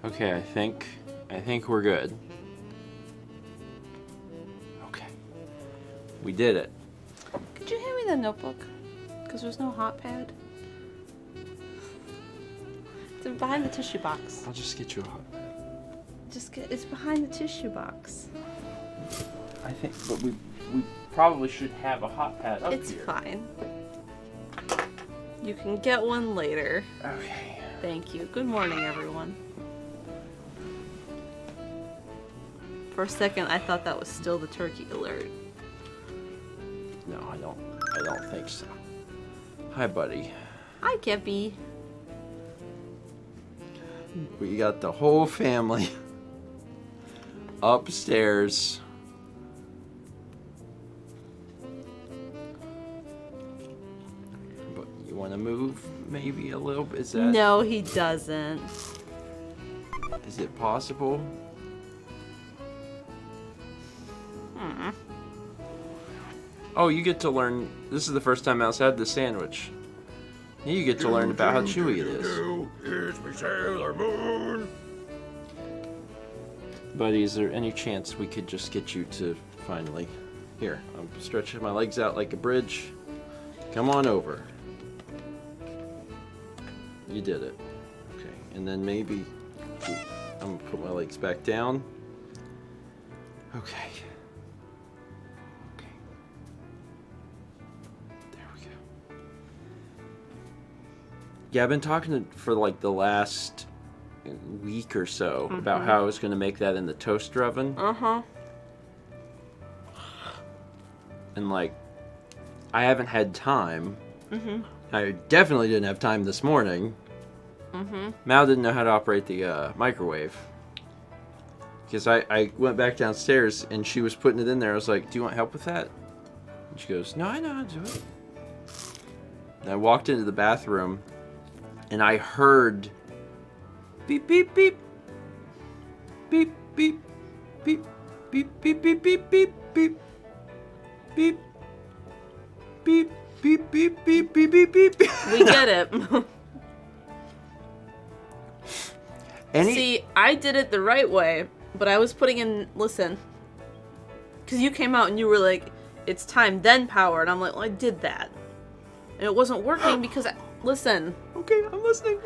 Okay, I think we're good. Okay. We did it. Could you hand me the notebook? Because there's no hot pad. It's behind the tissue box. I'll just get you a hot pad. It's behind the tissue box. I think, but we probably should have a hot pad up It's here. fine. You can get one later. Okay. Thank you. Good morning, everyone. For a second, I thought that was still the turkey alert. No, I don't think so. Hi, buddy. Hi, Kepi. We got the whole family upstairs. But you want to move maybe a little bit? Is that? No, he doesn't. Is it possible? Oh, you get to learn. This is the first time Mouse had the sandwich. You get to learn about how chewy it is. Here's my Sailor Moon. Buddy, is there any chance we could just get you to finally... Here, I'm stretching my legs out like a bridge. Come on over. You did it. Okay, and then maybe... I'm gonna put my legs back down. Okay. Okay. There we go. Yeah, I've been talking for like the last week or so about how I was going to make that in the toaster oven. Uh-huh. And like, I haven't had time. I definitely didn't have time this morning. Mal didn't know how to operate the microwave. Because I went back downstairs and she was putting it in there. I was like, do you want help with that? And she goes, no, I know how to do it. And I walked into the bathroom and I heard beep, beep, beep. Beep, beep, beep, beep, beep, beep, beep, beep, beep. Beep. Beep, beep, beep, beep, beep, beep, beep. We get it. Any... See, I did it the right way, but I was putting in, listen, because you came out and you were like, it's time, then power, and I'm like, well, I did that. And it wasn't working because, listen. Okay, I'm listening.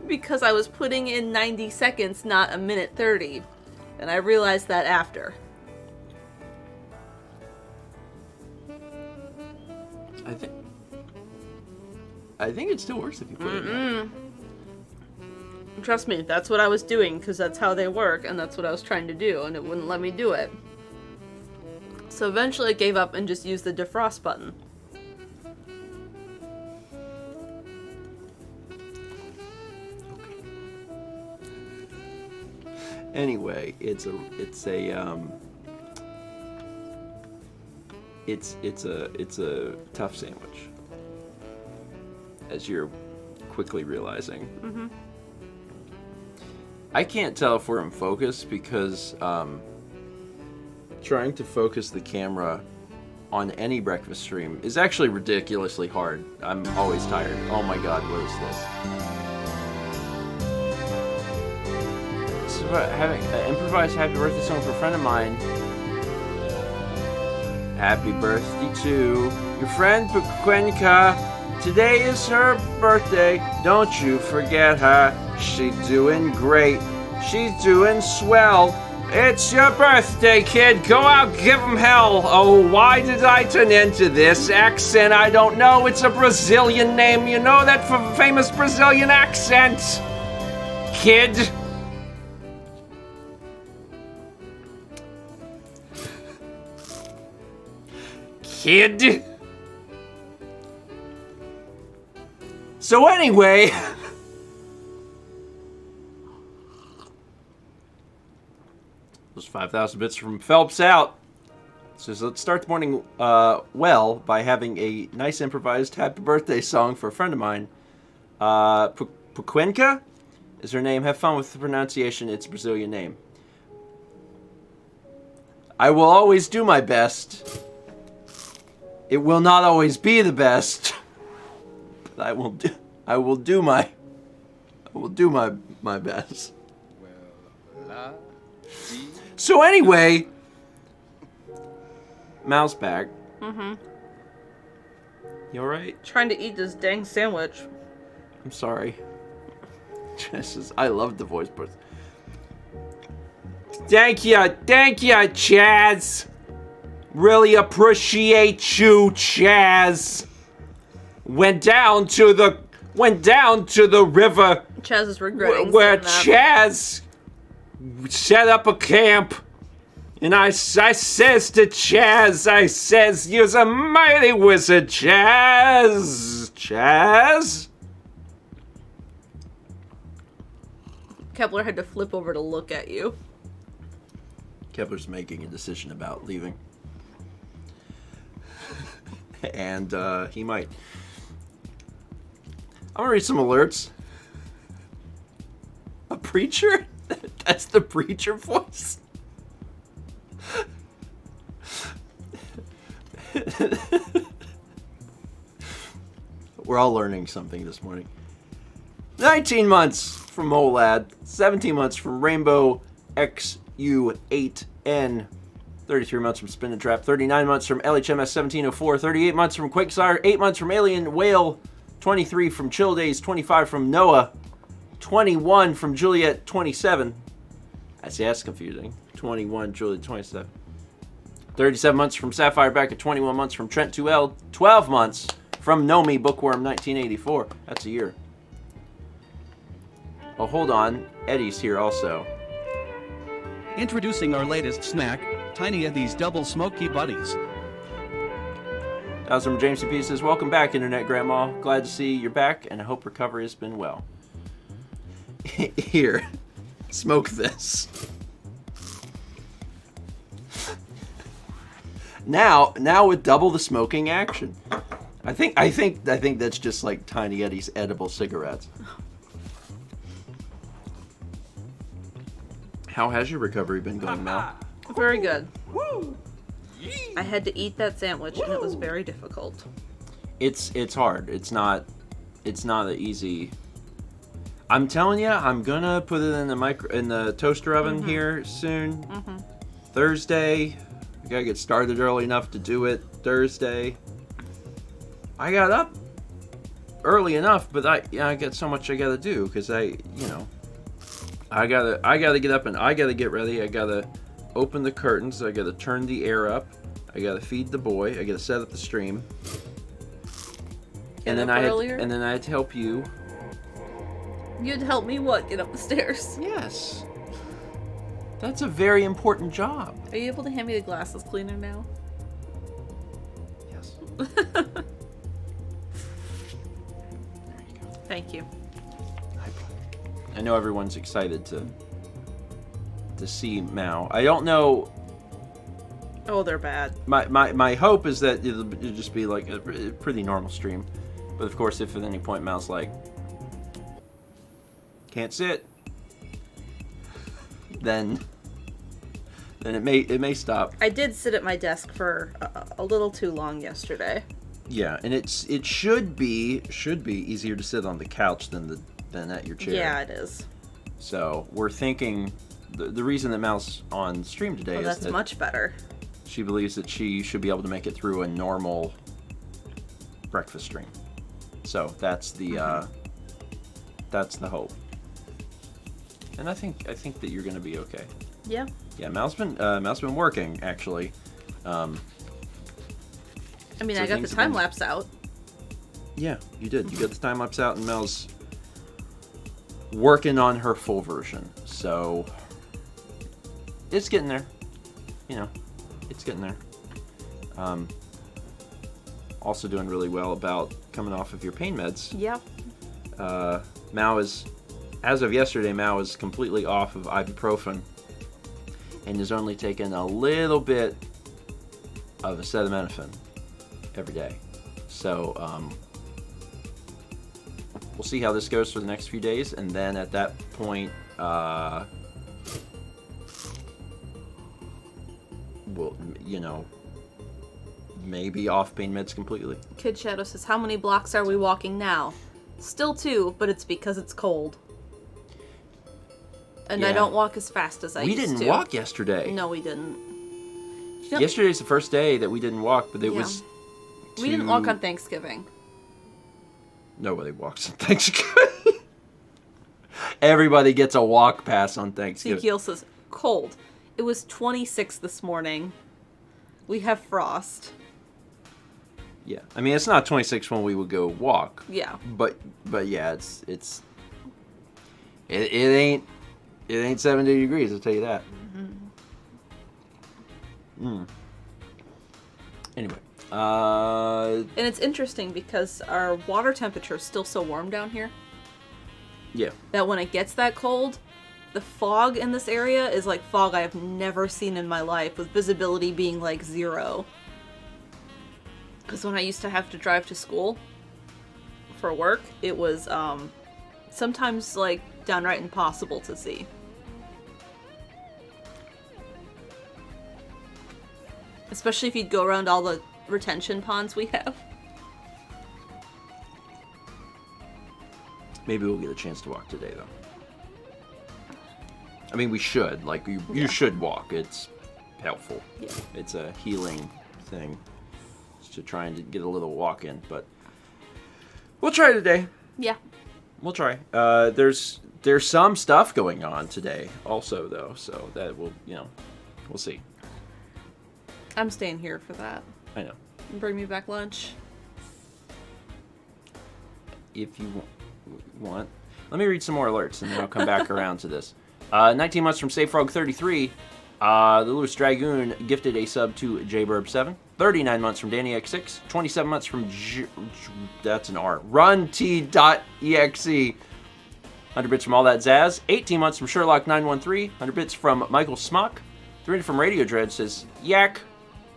Because I was putting in 90 seconds, not a minute 30. And I realized that after. I think it still works if you put it in. Trust me, that's what I was doing, because that's how they work, and that's what I was trying to do, and it wouldn't let me do it. So eventually I gave up and just used the defrost button. Anyway, it's a tough sandwich, as you're quickly realizing. I can't tell if we're in focus because trying to focus the camera on any breakfast stream is actually ridiculously hard. I'm always tired. Oh my god, what is this? This is about having an improvised happy birthday song for a friend of mine. Happy birthday to your friend Pukwenka. Today is her birthday. Don't you forget her. She's doing great. She's doing swell. It's your birthday, kid. Go out, give 'em hell. Oh, why did I turn into this accent? I don't know. It's a Brazilian name. You know that famous Brazilian accent, kid. Kid. So anyway, those 5,000 bits from Phelps out. So let's start the morning well by having a nice improvised happy birthday song for a friend of mine. Pukwenka is her name. Have fun with the pronunciation. It's a Brazilian name. I will always do my best. It will not always be the best. But I will do my best. Well, So anyway, Mal's back. Mm-hmm. You alright? Trying to eat this dang sandwich. I'm sorry. I love the voice, but thank you, Chaz. Really appreciate you, Chaz. Went down to the river. Chaz is regretting where saying that. Chaz set up a camp. And I says to Chaz, I says, you're a mighty wizard, Chaz. Chaz? Kepler had to flip over to look at you. Kepler's making a decision about leaving. And he might. I'm gonna read some alerts. A preacher? That's the preacher voice? We're all learning something this morning. 19 months from Molad, 17 months from Rainbow XU8N, 33 months from Spin and Trap, 39 months from LHMS 1704, 38 months from Quakesire, 8 months from Alien Whale, 23 from Chill Days, 25 from Noah, 21 from Juliet 27. That's confusing. 21, Juliet 27. 37 months from Sapphire Back at 21 months from Trent 2L, 12 months from Nomi Bookworm 1984. That's a year. Oh, hold on. Eddie's here also. Introducing our latest snack, Tiny Eddie's Double Smoky Buddies. That was from James P. says, welcome back, Internet Grandma. Glad to see you're back, and I hope recovery has been well. Here, smoke this. Now with double the smoking action. I think that's just like Tiny Eddie's edible cigarettes. How has your recovery been going, Mel? Very good. I had to eat that sandwich, and it was very difficult. It's hard. It's not an easy. I'm telling you, I'm gonna put it in the toaster oven here soon. Thursday. I gotta get started early enough to do it Thursday. I got up early enough, but I got so much I gotta do because I gotta get up and I gotta get ready. I gotta open the curtains. I gotta turn the air up. I gotta feed the boy. I gotta set up the stream. And then I had to help you. You'd help me what? Get up the stairs? Yes. That's a very important job. Are you able to hand me the glasses cleaner now? Yes. Thank you. I know everyone's excited to see Mao. I don't know. Oh, they're bad. My hope is that it'll just be like a pretty normal stream. But of course, if at any point Mao's like, can't sit, then it may stop. I did sit at my desk for a little too long yesterday. Yeah, and it should be easier to sit on the couch than at your chair. Yeah, it is. So we're thinking the reason that Mao's on stream today is that's that much better. She believes that she should be able to make it through a normal breakfast stream. So that's the hope. And I think that you're going to be okay. Yeah. Yeah, Mal's been working actually. I mean, so I got the time lapse out. Yeah, you did. You got the time lapse out, and Mel's working on her full version. So it's getting there. You know, it's getting there. Also doing really well about coming off of your pain meds. Yeah. Mao is, as of yesterday, Mao is completely off of ibuprofen and is only taking a little bit of acetaminophen every day. So we'll see how this goes for the next few days, and then at that point, we'll, maybe off pain meds completely. Kid Shadow says, how many blocks are we walking now? Still 2, but it's because it's cold. And I don't walk as fast as I used to. We didn't walk yesterday. No, we didn't. Yesterday's the first day that we didn't walk, but it was... We didn't walk on Thanksgiving. Nobody walks on Thanksgiving. Everybody gets a walk pass on Thanksgiving. Ezekiel says, cold. It was 26 this morning. We have frost. Yeah. I mean, it's not 26 when we would go walk. Yeah. But yeah, it ain't 70 degrees, I'll tell you that. Anyway. And it's interesting because our water temperature is still so warm down here. Yeah. That when it gets that cold, the fog in this area is like fog I have never seen in my life, with visibility being like 0. Because when I used to have to drive to school for work, it was sometimes like downright impossible to see. Especially if you'd go around all the retention ponds we have. Maybe we'll get a chance to walk today, though. I mean, we should. Like, you should walk. It's helpful. Yeah. It's a healing thing. Just to try and get a little walk in. But we'll try today. Yeah. We'll try. There's some stuff going on today also, though. So that will, we'll see. I'm staying here for that. I know. Bring me back lunch. If you want. Let me read some more alerts, and then I'll come back around to this. 19 months from SafeFrog33. The Lewis Dragoon gifted a sub to JBurb7. 39 months from DannyX6. 27 months from that's an R. RunT.exe. 100 bits from All That Zaz. 18 months from Sherlock913. 100 bits from Michael Smock. 300 from Radio Dread says, Yak.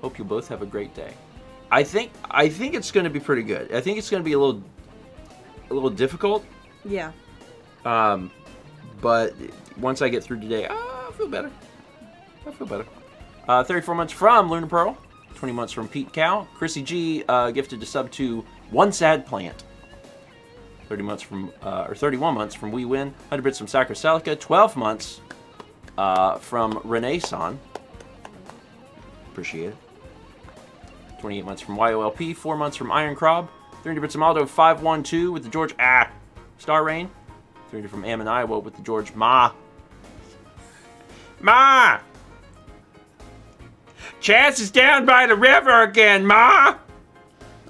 Hope you both have a great day. I think it's going to be pretty good. I think it's going to be a little difficult. Yeah. But once I get through today, I feel better. 34 months from Luna Pearl. 20 months from Pete Cow. Chrissy G gifted a sub to One Sad Plant. 31 months from We Win. 100 bits from Sacra Celica. 12 months from Renee San. Appreciate it. 28 months from YOLP. 4 months from Iron Crob. 300 bits from Aldo 512 with the George Star Rain. 300 from Am in Iowa with the George Ma. Chaz is down by the river again, Ma.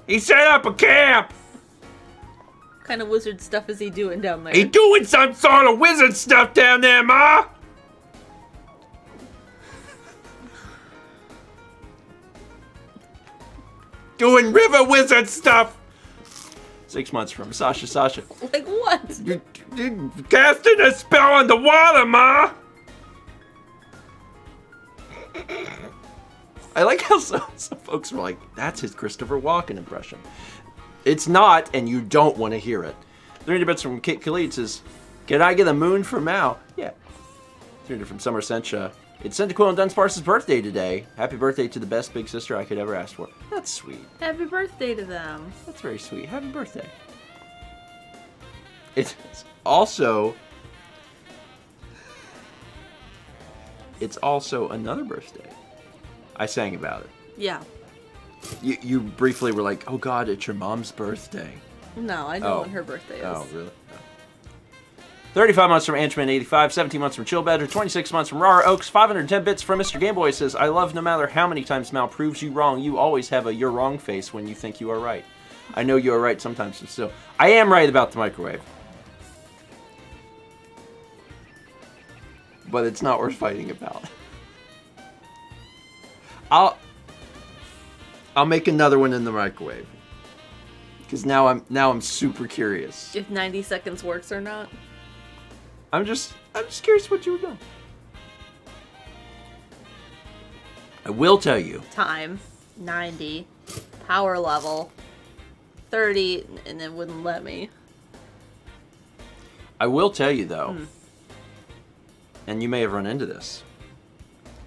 He set up a camp. What kind of wizard stuff is he doing down there? He doing some sort of wizard stuff down there, Ma. Doing river wizard stuff. 6 months from Sasha. Like what? You're casting a spell on the water, Ma. I like how some folks were like, that's his Christopher Walken impression. It's not, and you don't want to hear it. 300 bits from Kit Khalid says, can I get a moon for Mao? Yeah. 300 from Summer Sencha. It's Centiquil and Dunsparce's birthday today. Happy birthday to the best big sister I could ever ask for. That's sweet. Happy birthday to them. That's very sweet. Happy birthday. It's also another birthday. I sang about it. Yeah. You briefly were like, oh God, it's your mom's birthday. No, I know when her birthday is. Oh, really? No. 35 months from Anchman85, 17 months from Chill Badger, 26 months from Rara Oaks, 510 bits from Mr. Gameboy says, I love no matter how many times Mal proves you wrong, you always have a you're wrong face when you think you are right. I know you are right sometimes, but still. I am right about the microwave. But it's not worth fighting about. I'll make another one in the microwave. Because now I'm super curious. If 90 seconds works or not. I'm just curious what you were doing. I will tell you. Time 90, power level 30, and it wouldn't let me. I will tell you though, and you may have run into this,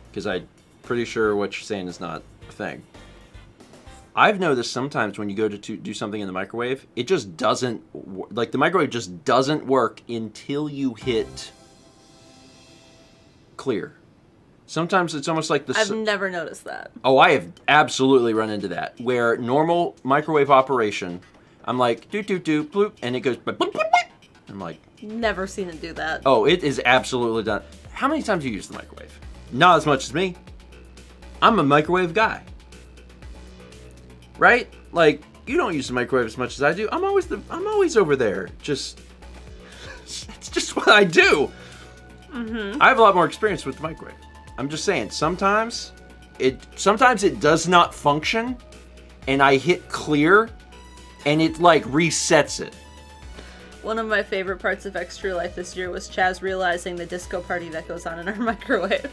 because I'm pretty sure what you're saying is not a thing. I've noticed sometimes when you go to do something in the microwave, it just doesn't, like the microwave just doesn't work until you hit clear. Sometimes it's almost like the... I've never noticed that. Oh, I have absolutely run into that. Where normal microwave operation, I'm like, doot, bloop, and it goes... Bloop, bloop, bloop. I'm like... Never seen it do that. Oh, it is absolutely done. How many times do you use the microwave? Not as much as me. I'm a microwave guy. Right? Like, you don't use the microwave as much as I do. I'm always over there. Just... It's just what I do. Mm-hmm. I have a lot more experience with the microwave. I'm just saying, sometimes it does not function, and I hit clear, and it like resets it. One of my favorite parts of Extra Life this year was Chaz realizing the disco party that goes on in our microwave.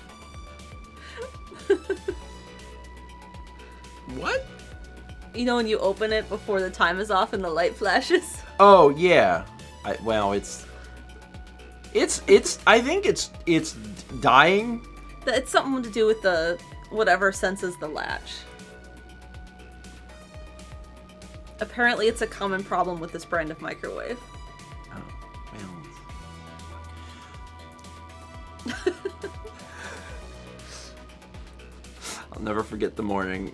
What? You know when you open it before the time is off and the light flashes? Oh yeah. I think it's dying. It's something to do with the whatever senses the latch. Apparently it's a common problem with this brand of microwave. Oh, well. I'll never forget the morning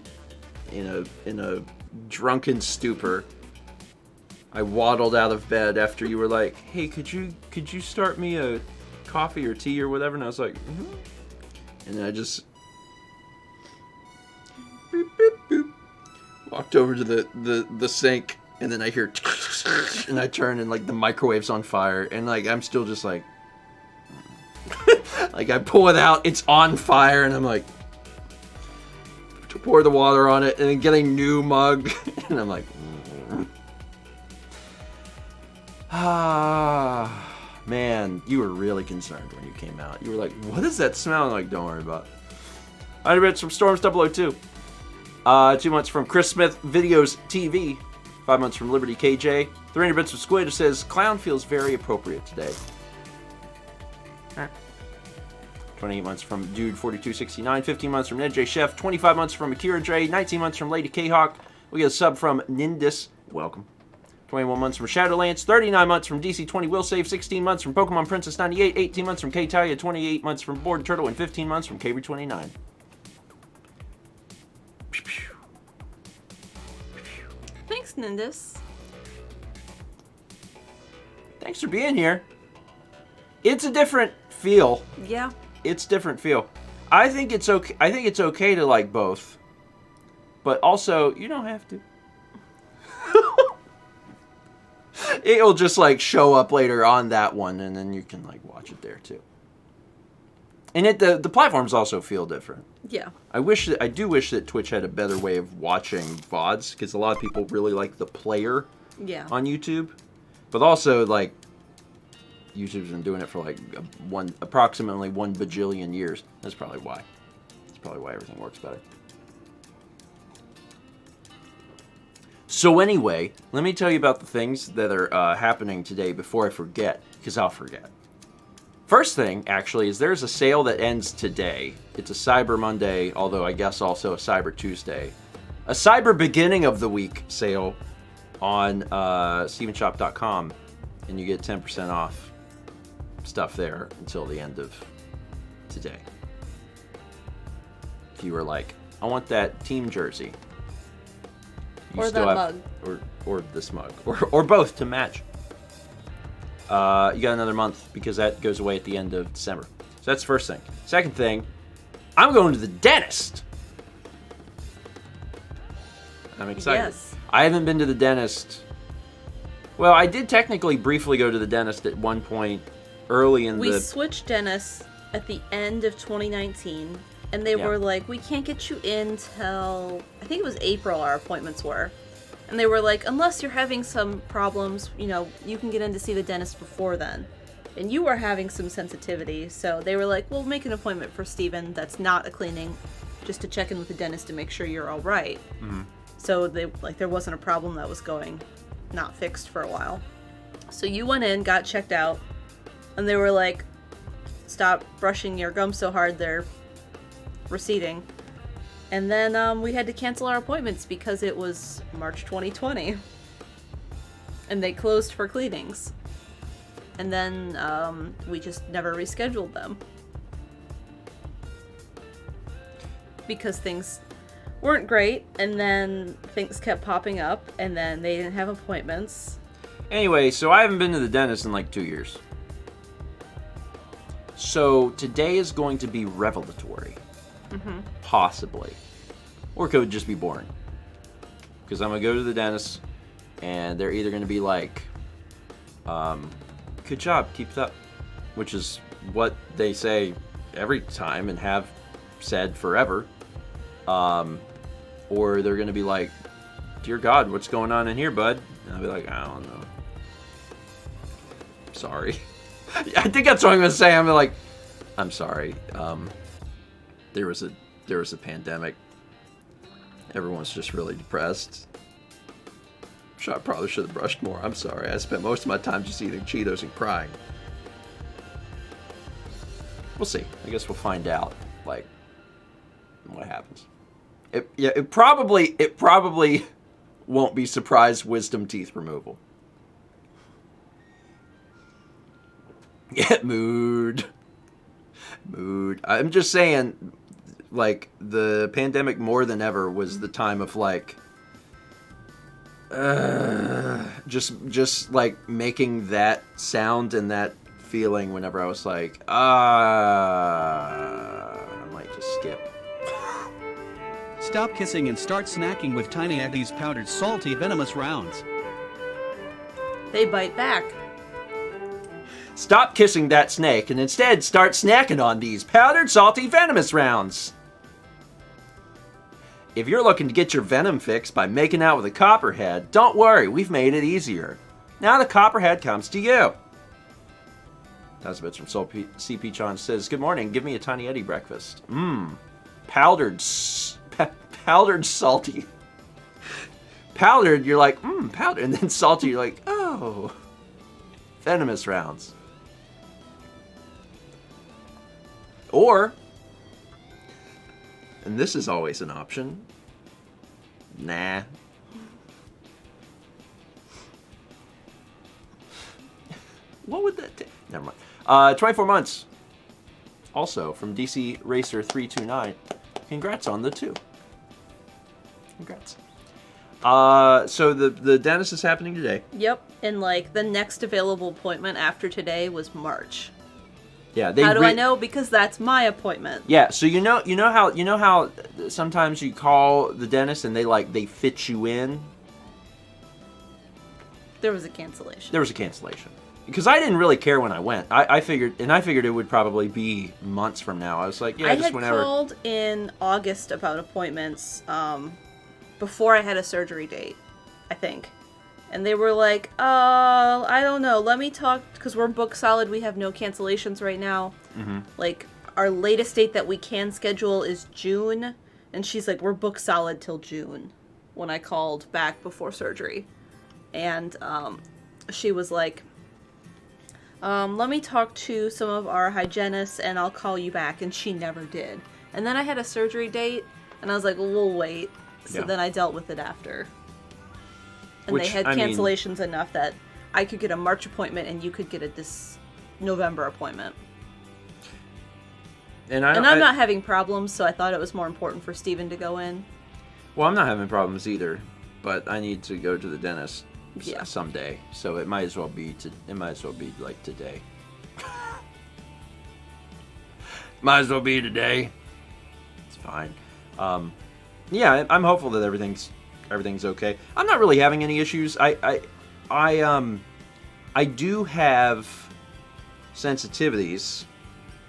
in a drunken stupor. I waddled out of bed after you were like, "Hey, could you start me a coffee or tea or whatever?" And I was like, "Mm-hmm." And then I just boop, boop, boop, walked over to the sink, and then I hear and I turn and like the microwave's on fire, and like I'm still just like like I pull it out, it's on fire, and I'm like to pour the water on it, and then getting new mug, and I'm like ah. Man, you were really concerned when you came out. You were like, what is that smell? I'm like, don't worry about it. 100 bits from Storms002. 2 months from Chris Smith Videos TV. 5 months from Liberty KJ. 300 bits from Squid, who says, clown feels very appropriate today. 28 months from Dude4269. 15 months from Ned J. Chef. 25 months from Akira Dre. 19 months from Lady K-Hawk. We get a sub from Nindis. Welcome. 21 months from Shadowlands, 39 months from DC20 Will Save, 16 months from Pokemon Princess 98, 18 months from K-Talia, 28 months from Bored Turtle, and 15 months from KB29. Thanks, Nindis. Thanks for being here. It's a different feel. Yeah. It's different feel. I think it's okay. I think it's okay to like both, but also you don't have to. It'll just like show up later on that one, and then you can like watch it there too. And the platforms also feel different. Yeah. I do wish that Twitch had a better way of watching VODs, because a lot of people really like the player on YouTube. But also, like, YouTube's been doing it for like approximately 1 bajillion years. That's probably why. That's probably why everything works better. So anyway, let me tell you about the things that are happening today before I forget, because I'll forget. First thing, actually, is there's a sale that ends today. It's a Cyber Monday, although I guess also a Cyber Tuesday. A Cyber Beginning of the Week sale on StephenShop.com, and you get 10% off stuff there until the end of today. If you were like, I want that team jersey. Or that mug. Or this mug. Or both to match. You got another month, because that goes away at the end of December. So that's the first thing. Second thing, I'm going to the dentist. I'm excited. Yes. I haven't been to the dentist. Well, I did technically briefly go to the dentist at one point early in We switched dentists at the end of 2019, and they were like, we can't get you in till, I think it was April our appointments were. And they were like, unless you're having some problems, you know, you can get in to see the dentist before then. And you were having some sensitivity, so they were like, we'll make an appointment for Steven that's not a cleaning, just to check in with the dentist to make sure you're all right. Mm-hmm. So there wasn't a problem that was going not fixed for a while. So you went in, got checked out, and they were like, stop brushing your gums so hard, they're receding. And then we had to cancel our appointments because it was March 2020. And they closed for cleanings. And then we just never rescheduled them. because things weren't great, and then things kept popping up, and then they didn't have appointments. Anyway, so I haven't been to the dentist in like 2 years. So today is going to be revelatory. Possibly. Or it could just be boring. Because I'm going to go to the dentist, and they're either going to be like, good job, keep it up. Which is what they say every time and have said forever. Or they're going to be like, dear God, what's going on in here, bud? And I'll be like, I don't know. Sorry. I think that's what I'm going to say. I'm like, I'm sorry. There was a pandemic. Everyone's just really depressed. I probably should have brushed more. I'm sorry. I spent most of my time just eating Cheetos and crying. We'll see. I guess we'll find out, like, what happens. It probably won't be surprise wisdom teeth removal. Yeah, mood. I'm just saying, like, the pandemic more than ever was the time of, like, just like making that sound and that feeling whenever I was like, I might just skip. Stop kissing and start snacking with Tiny Eddie's powdered salty venomous rounds. They bite back. Stop kissing that snake and instead start snacking on these powdered salty venomous rounds. If you're looking to get your venom fix by making out with a copperhead, don't worry, we've made it easier. Now the copperhead comes to you. That's a bit from Soul C. Peachon says, good morning, give me a Tiny Eddie breakfast. Powdered salty. Powdered, you're like, powdered. And then salty, you're like, oh. Venomous rounds. Or, and this is always an option, nah. What would that take? Never mind. 24 months. Also, from DC Racer 329. Congrats on the 2. Congrats. So the dentist is happening today. Yep, and like the next available appointment after today was March. Yeah, how do I know? Because that's my appointment. Yeah, so you know how sometimes you call the dentist and they fit you in. There was a cancellation. Because I didn't really care when I went. I figured it would probably be months from now. I was like, yeah, just whenever. I had called in August about appointments before I had a surgery date, I think. And they were like, I don't know, let me talk, because we're booked solid, we have no cancellations right now. Like, our latest date that we can schedule is June, and she's like, we're booked solid till June, when I called back before surgery. And she was like, let me talk to some of our hygienists, and I'll call you back, and she never did. And then I had a surgery date, and I was like, well, we'll wait. So then I dealt with it after. And they had cancellations enough that I could get a March appointment and you could get a November appointment. And I'm not having problems, so I thought it was more important for Steven to go in. Well, I'm not having problems either, but I need to go to the dentist someday, so it might as well be like today. Might as well be today. It's fine. Yeah, I'm hopeful that everything's okay. I'm not really having any issues. I do have sensitivities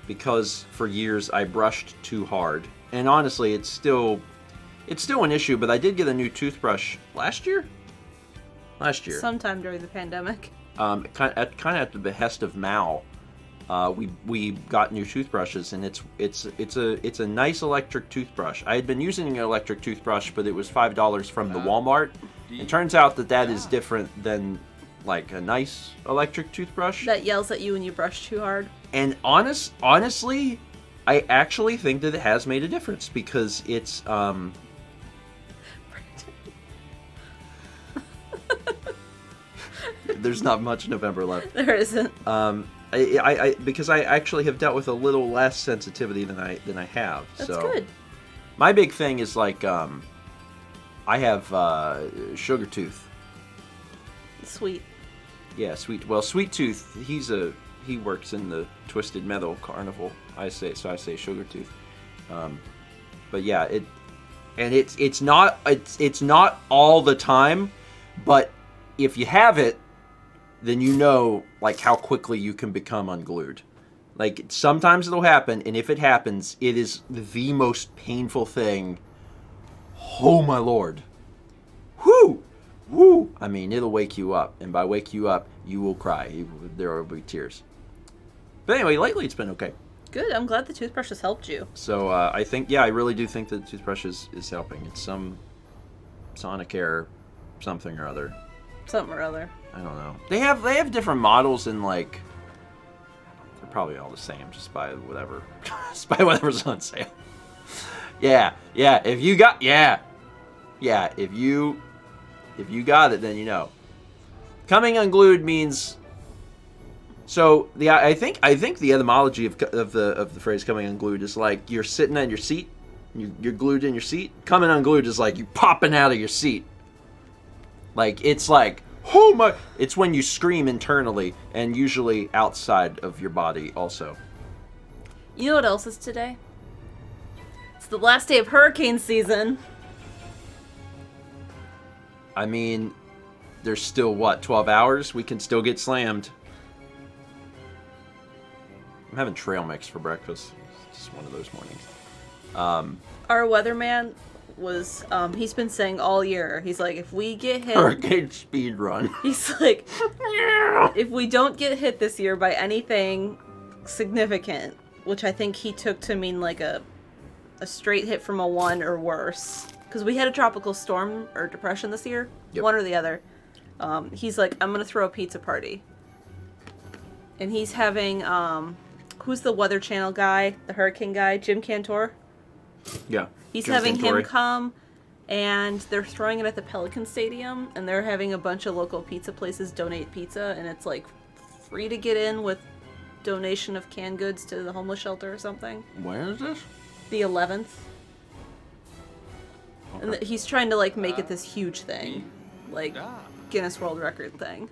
because for years I brushed too hard, and honestly, it's still an issue. But I did get a new toothbrush last year. Sometime during the pandemic. Kind of at the behest of Mal. We got new toothbrushes, and it's a nice electric toothbrush. I had been using an electric toothbrush, but it was $5 from the Walmart. It turns out that is different than like a nice electric toothbrush that yells at you when you brush too hard. And honestly, I actually think that it has made a difference because it's there's not much November left. There isn't. Because I actually have dealt with a little less sensitivity than I have. That's so good. My big thing is like I have sugar tooth. Sweet. Yeah, Sweet Tooth. He works in the Twisted Metal Carnival. I say sugar tooth. But yeah, it's not all the time, but if you have it, then you know like how quickly you can become unglued. Like sometimes it'll happen, and if it happens, it is the most painful thing. Oh my lord. Whoo! Woo! I mean, it'll wake you up, and by wake you up, you will cry. There will be tears. But anyway, lately it's been okay. Good. I'm glad the toothbrush has helped you. So I think, I really do think that the toothbrush is helping. It's some Sonicare something or other. Something or other. I don't know. They have different models, and like they're probably all the same. Just buy whatever, just buy whatever's on sale. Yeah. If you got if you got it, then you know. Coming unglued means. So I think the etymology of the phrase "coming unglued" is like you're sitting on your seat, you're glued in your seat. Coming unglued is like you popping out of your seat. Like it's like, oh my! It's when you scream internally, and usually outside of your body also. You know what else is today? It's the last day of hurricane season. I mean, there's still 12 hours? We can still get slammed. I'm having trail mix for breakfast. It's just one of those mornings. Our weatherman was, he's been saying all year, he's like, if we get hit... Hurricane speed run. He's like, if we don't get hit this year by anything significant, which I think he took to mean like a straight hit from a 1 or worse, because we had a tropical storm or depression this year, one or the other. He's like, I'm gonna throw a pizza party, and he's having who's the Weather Channel guy, the hurricane guy, Jim Cantor. Yeah. He's Jim having Cantori. him come, and they're throwing it at the Pelican Stadium, and they're having a bunch of local pizza places donate pizza, and it's like free to get in with donation of canned goods to the homeless shelter or something. When is this? The 11th. Okay. And he's trying to like make it this huge thing, like Guinness World Record thing.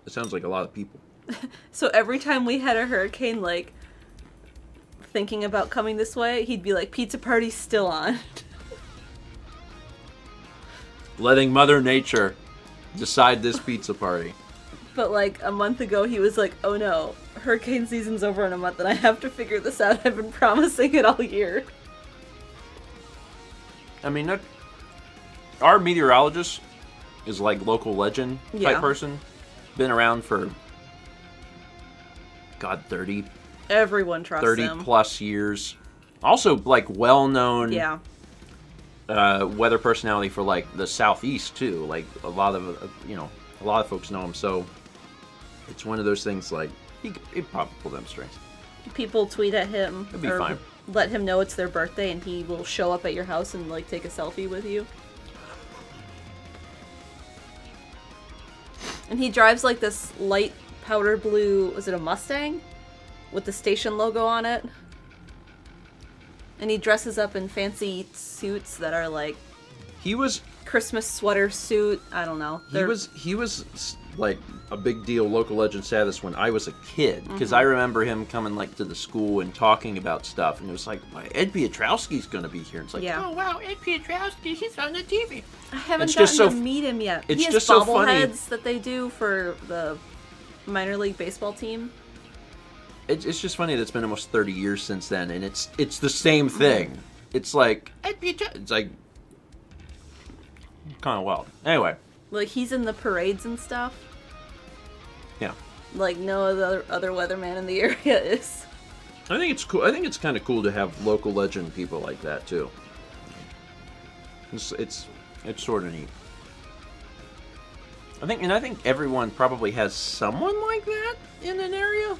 It sounds like a lot of people. So every time we had a hurricane, like, thinking about coming this way, he'd be like, pizza party's still on. Letting Mother Nature decide this pizza party. But like a month ago, he was like, oh no, hurricane season's over in a month and I have to figure this out. I've been promising it all year. I mean, our meteorologist is like local legend type person. Been around for, God, 30 Everyone trusts him. plus years. Also, like, well-known Yeah. weather personality for, like, the Southeast, too. Like, a lot of folks know him. So, it's one of those things, like, he'd probably pull them strings. People tweet at him. It'd be fine. Let him know it's their birthday and he will show up at your house and, like, take a selfie with you. And he drives, like, this light powder blue, was it a Mustang? With the station logo on it. And he dresses up in fancy suits that are, like... He was... Christmas sweater suit, I don't know. He was like, a big deal local legend status when I was a kid. Because I remember him coming, like, to the school and talking about stuff. And it was like, Ed Piotrowski's gonna be here. And it's like, oh, wow, Ed Piotrowski, he's on the TV. I haven't gotten to meet him yet. It's he has just so funny. bobbleheads that they do for the minor league baseball team. It's just funny that it's been almost 30 years since then, and it's the same thing. It's like, it's like, kind of wild. Anyway. Like, he's in the parades and stuff. Yeah. Like, no other weatherman in the area is. I think it's cool. I think it's kind of cool to have local legend people like that, too. It's sort of neat. I think everyone probably has someone like that in an area.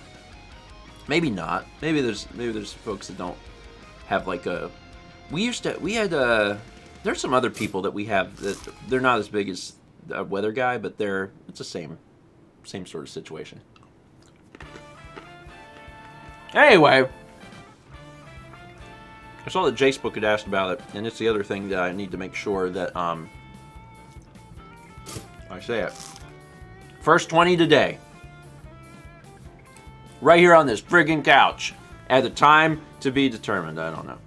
Maybe not. Maybe there's folks that don't have like a. There's some other people that we have that they're not as big as a weather guy, but it's the same sort of situation. Anyway, I saw that Jacebook had asked about it, and it's the other thing that I need to make sure that, I say it. First 20 today. Right here on this friggin' couch. At the time to be determined, I don't know.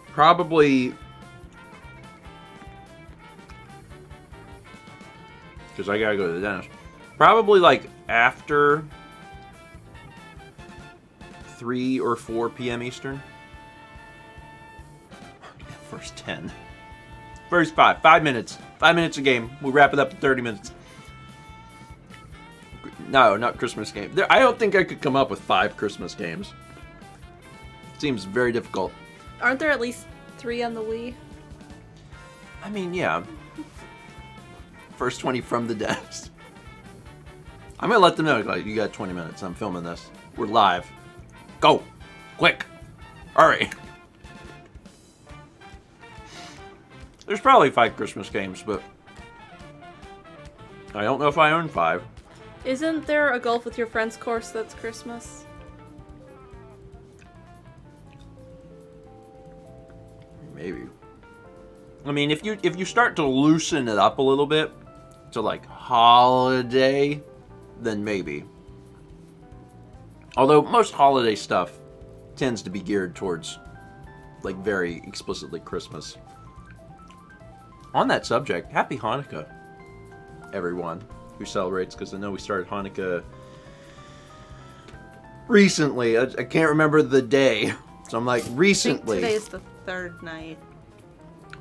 Probably... because I gotta go to the dentist. Probably like after 3 or 4 p.m. Eastern. First 10. First 5. 5 minutes. 5 minutes a game. We'll wrap it up in 30 minutes. No, not Christmas game. I don't think I could come up with 5 Christmas games. It seems very difficult. Aren't there at least 3 on the Wii? I mean, yeah. First 20 from the dentist. I'm gonna let them know, like, you got 20 minutes. I'm filming this. We're live. Go. Quick. Hurry. There's probably 5 Christmas games, but I don't know if I own 5. Isn't there a Golf with Your Friends course that's Christmas? Maybe. I mean, if you start to loosen it up a little bit to like holiday, then maybe. Although most holiday stuff tends to be geared towards like very explicitly Christmas. On that subject, happy Hanukkah, everyone who celebrates, because I know we started Hanukkah recently. I can't remember the day, so I'm like, recently. I think today's the 3rd night.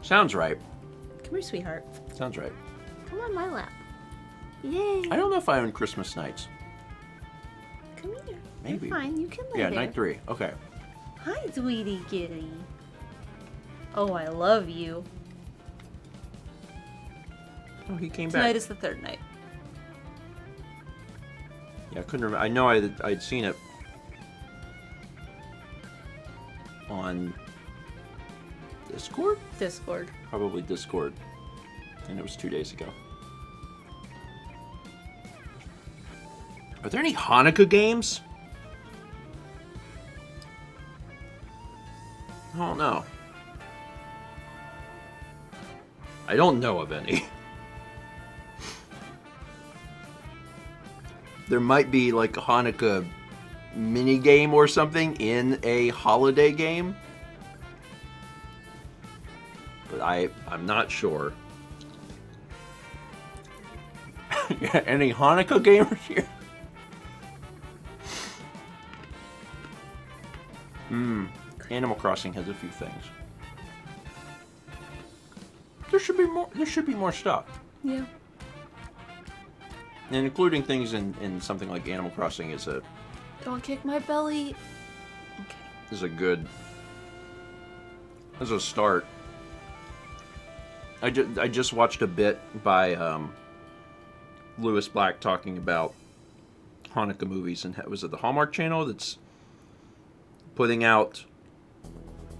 Sounds right. Come here, sweetheart. Sounds right. Come on my lap. Yay. I don't know if I own Christmas nights. Come here. Maybe. You're fine. You can lay Yeah, there. night 3. Okay. Hi, sweetie kitty. Oh, I love you. Oh, he came Tonight back. is the 3rd night. Yeah, I couldn't remember. I know I'd seen it on Discord? Discord. Probably Discord. And it was 2 days ago. Are there any Hanukkah games? I don't know. I don't know of any. There might be like a Hanukkah mini game or something in a holiday game. But I'm not sure. Any Hanukkah gamers here? Animal Crossing has a few things. There should be more. There should be more stuff. Yeah. And including things in something like Animal Crossing is a Don't kick my belly. Okay. good as a start. I just watched a bit by Lewis Black talking about Hanukkah movies, and was it the Hallmark Channel that's putting out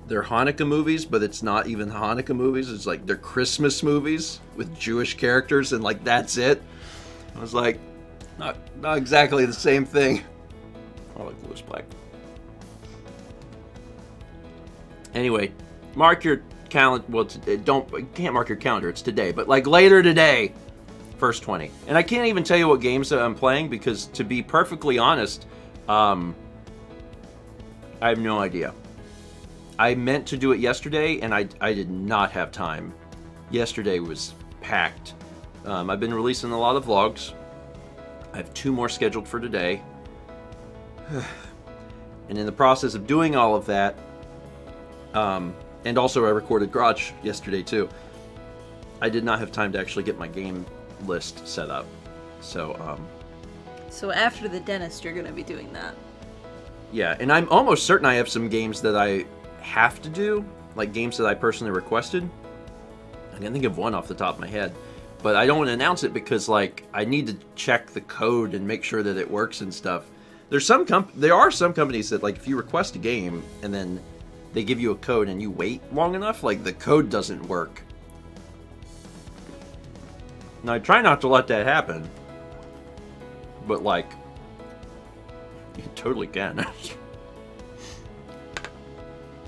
their Hanukkah movies, but it's not even Hanukkah movies. It's like they're Christmas movies with Jewish characters, and like that's it. I was like, not exactly the same thing. I like Lewis Black. Anyway, mark your calendar. Well, you can't mark your calendar. It's today, but like later today, first 20. And I can't even tell you what games that I'm playing because, to be perfectly honest, I have no idea. I meant to do it yesterday, and I did not have time. Yesterday was packed. I've been releasing a lot of vlogs. I have 2 more scheduled for today. And in the process of doing all of that, and also I recorded Garage yesterday too, I did not have time to actually get my game list set up. So, So after the dentist, you're going to be doing that. yeah, and I'm almost certain I have some games that I have to do, like games that I personally requested. I can think of one off the top of my head, but I don't want to announce it because, like, I need to check the code and make sure that it works and stuff. There are some companies that, like, if you request a game and then they give you a code and you wait long enough, like, the code doesn't work. Now, I try not to let that happen, but, like, you totally can.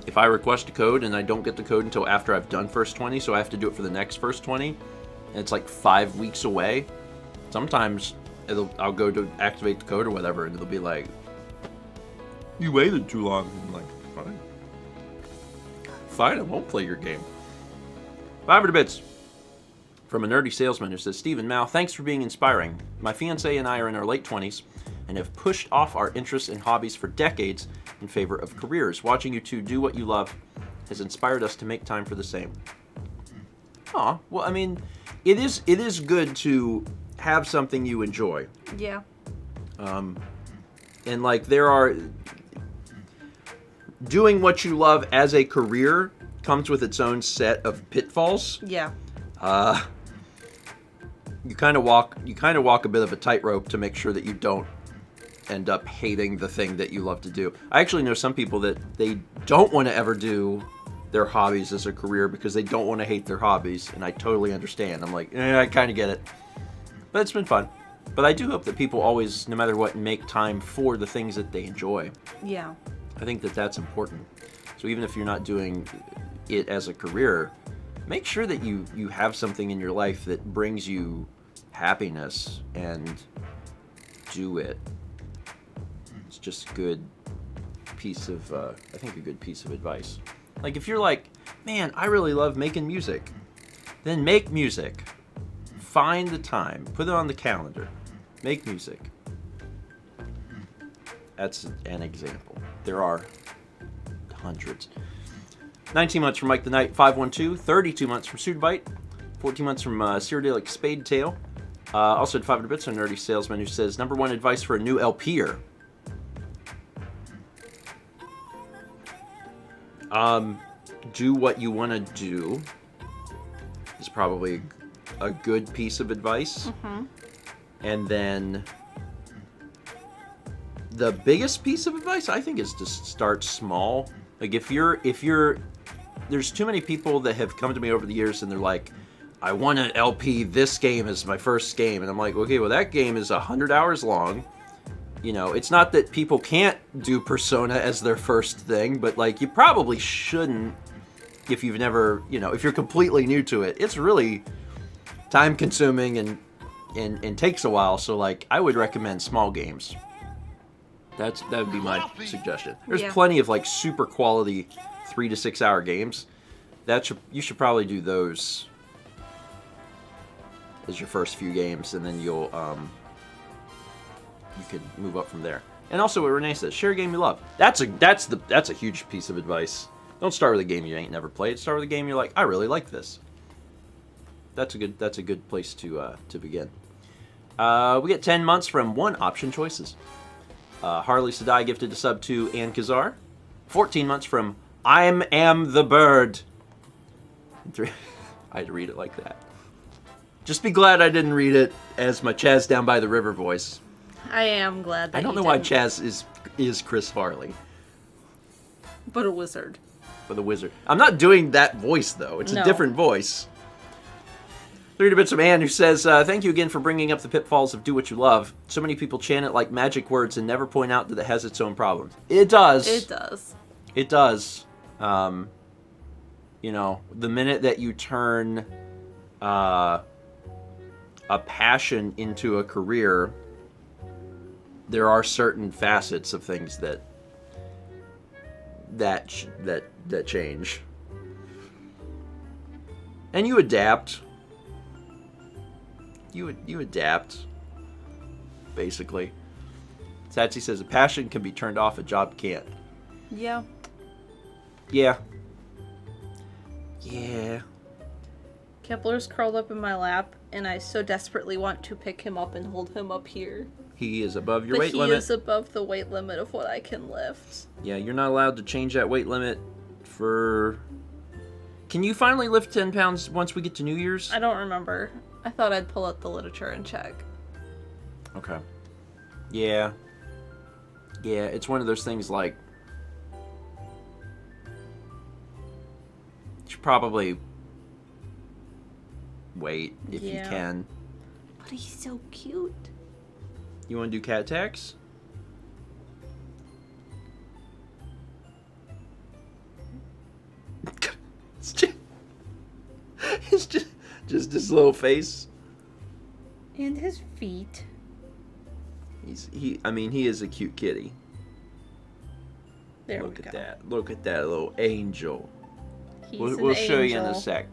if I request a code and I don't get the code until after I've done first 20, so I have to do it for the next first 20, and it's like 5 weeks away, sometimes I'll go to activate the code or whatever, and it'll be like, you waited too long. I'm like, fine. Fine, I won't play your game. 500 bits. From a nerdy salesman who says, Stephen, Mal, thanks for being inspiring. My fiancé and I are in our late 20s and have pushed off our interests and hobbies for decades in favor of careers. Watching you two do what you love has inspired us to make time for the same. Aw, well, I mean, it is good to have something you enjoy. Yeah. And like doing what you love as a career comes with its own set of pitfalls. Yeah. You kind of walk a bit of a tightrope to make sure that you don't end up hating the thing that you love to do. I actually know some people that they don't want to ever do their hobbies as a career because they don't want to hate their hobbies, and I totally understand. I'm like, I kind of get it. But it's been fun. But I do hope that people always, no matter what, make time for the things that they enjoy. Yeah. I think that that's important. So even if you're not doing it as a career, make sure that you have something in your life that brings you happiness and do it. It's just a good piece of, I think a good piece of advice. Like if you're like, man, I really love making music, then make music. Find the time, put it on the calendar, make music. That's an example. There are hundreds. 19 months from Mike the Knight 512, 32 months from Sudabite, 14 months from Cyrodiilic Spade Tail. Also had 500 bits on Nerdy Salesman who says, number one advice for a new LPer. Do what you want to do is probably a good piece of advice. Mm-hmm. And then the biggest piece of advice I think is to start small. Like if you're there's too many people that have come to me over the years and they're like, I want to LP this game as my first game. And I'm like, okay, well that game is 100 hours long. You know, it's not that people can't do Persona as their first thing, but like you probably shouldn't if you've never, if you're completely new to it. It's really time consuming and takes a while. So like I would recommend small games. That would be my suggestion. There's plenty of like super quality 3 to 6 hour games. You should probably do those as your first few games, and then you could move up from there. And also, what Renee says, share a game you love. That's a huge piece of advice. Don't start with a game you ain't never played. Start with a game you're like, I really like this. That's a good place to begin. We get 10 months from One Option Choices. Harley Sadai gifted a sub to Ann Kazar. 14 months from I Am the Bird. I had to read it like that. Just be glad I didn't read it as my Chaz Down by the River voice. I am glad that I don't know why Chaz is Chris Farley. But a wizard. But a wizard. I'm not doing that voice, though. It's a different voice. 30 bits from Ann, who says, thank you again for bringing up the pitfalls of do what you love. So many people chant it like magic words and never point out that it has its own problems. It does. It does. It does. The minute that you turn a passion into a career, there are certain facets of things that change. And you adapt. You adapt, basically. Satsy says, a passion can be turned off, a job can't. Yeah. Yeah. Kepler's curled up in my lap, and I so desperately want to pick him up and hold him up here. He is above your weight But limit. he is above the weight limit of what I can lift. Yeah, you're not allowed to change that weight limit for... Can you finally lift 10 pounds once we get to New Year's? I don't remember. I thought I'd pull out the literature and check. Okay. Yeah. Yeah, it's one of those things like... You should probably wait if you can. But he's so cute. You want to do cat attacks? Just his little face. And his feet. He is a cute kitty. There Look we at go. that. Look at that little angel. He's We'll an show you in a angel. sec.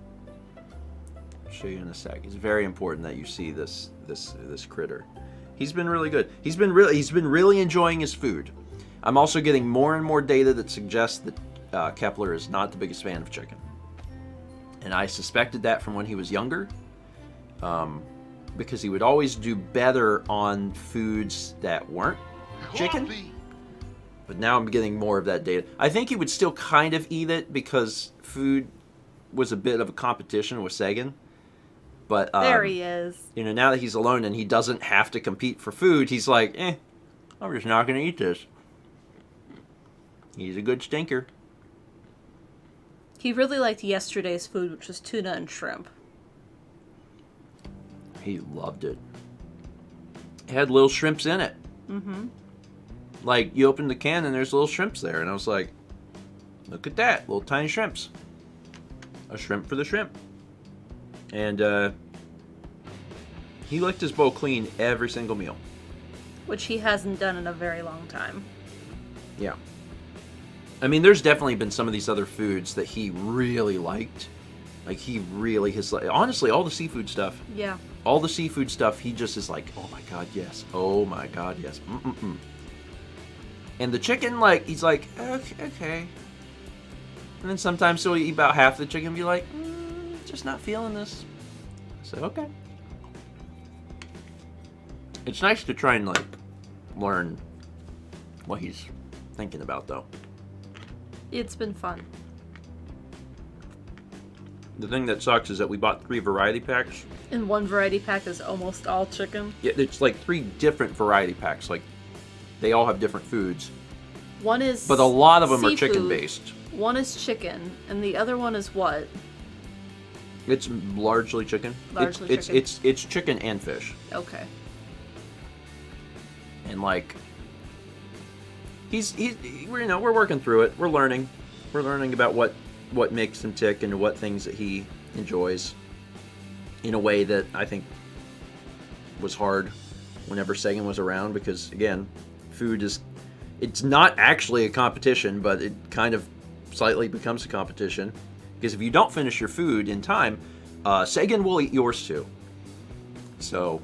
Show you in a sec. It's very important that you see this critter. He's been really good. He's been really enjoying his food. I'm also getting more and more data that suggests that Kepler is not the biggest fan of chicken. And I suspected that from when he was younger, because he would always do better on foods that weren't chicken. But now I'm getting more of that data. I think he would still kind of eat it because food was a bit of a competition with Sagan. But There he is. now that he's alone and he doesn't have to compete for food, he's like, I'm just not going to eat this. He's a good stinker. He really liked yesterday's food, which was tuna and shrimp. He loved it. It had little shrimps in it. Mm-hmm. Like, you open the can and there's little shrimps there. And I was like, look at that. Little tiny shrimps. A shrimp for the shrimp. And he licked his bowl clean every single meal. Which he hasn't done in a very long time. Yeah. I mean, there's definitely been some of these other foods that he really liked. Like, he really has... Honestly, all the seafood stuff. Yeah. All the seafood stuff, he just is like, oh my god, yes. Oh my god, yes. Mm-mm-mm. And the chicken, like, he's like, okay. And then sometimes he'll eat about half the chicken and be like, just not feeling this. So, okay. It's nice to try and, like, learn what he's thinking about, though. It's been fun. The thing that sucks is that we bought 3 variety packs. And one variety pack is almost all chicken. Yeah, it's like 3 different variety packs. Like, they all have different foods. One is But a lot of them are seafood, chicken-based. One is chicken, and the other one is what? It's largely chicken. Largely chicken. It's chicken and fish. Okay. And like, we're working through it. We're learning. We're learning about what makes him tick and what things that he enjoys in a way that I think was hard whenever Sagan was around, because again, it's not actually a competition, but it kind of slightly becomes a competition, because if you don't finish your food in time, Sagan will eat yours too. So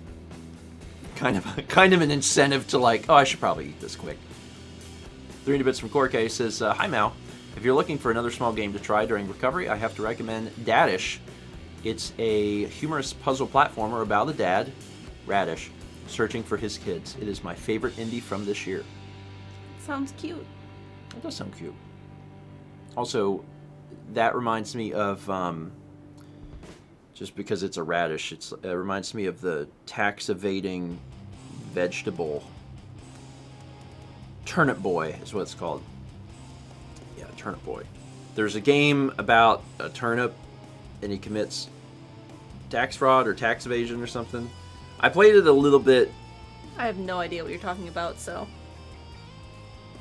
kind of an incentive to like, oh, I should probably eat this quick. 300 Bits from Corkay says, hi Mal, if you're looking for another small game to try during recovery, I have to recommend Dadish. It's a humorous puzzle platformer about a dad, Radish, searching for his kids. It is my favorite indie from this year. Sounds cute. It does sound cute. Also, that reminds me of, just because it's a radish, it reminds me of the tax-evading vegetable. Turnip Boy is what it's called. Yeah, Turnip Boy. There's a game about a turnip, and he commits tax fraud or tax evasion or something. I played it a little bit. I have no idea what you're talking about, so...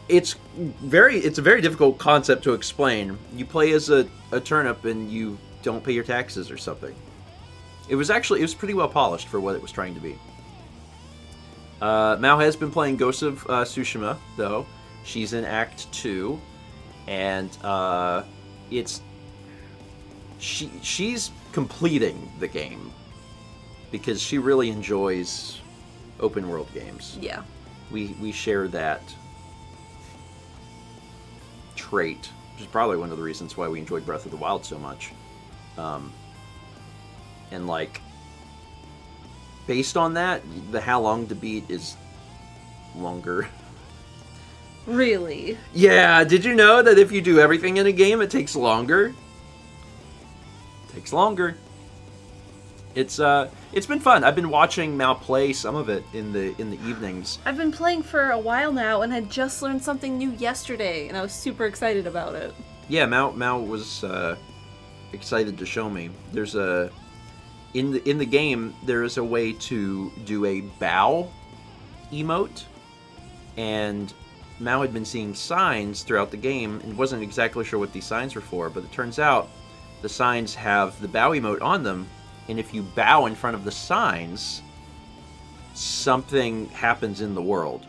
It's a very difficult concept to explain. You play as a turnip and you don't pay your taxes or something. It was pretty well polished for what it was trying to be. Mal has been playing Ghost of Tsushima, though. She's in Act 2, and she's completing the game because she really enjoys open world games. Yeah. We share that trait, which is probably one of the reasons why we enjoyed Breath of the Wild so much. And like, based on that, the how long to beat is longer. Really? Yeah, did you know that if you do everything in a game, it takes longer? It takes longer. It's been fun. I've been watching Mal play some of it in the evenings. I've been playing for a while now, and I just learned something new yesterday, and I was super excited about it. Yeah, Mal was excited to show me. There's in the game there is a way to do a bow emote, and Mal had been seeing signs throughout the game and wasn't exactly sure what these signs were for, but it turns out the signs have the bow emote on them, and if you bow in front of the signs, something happens in the world.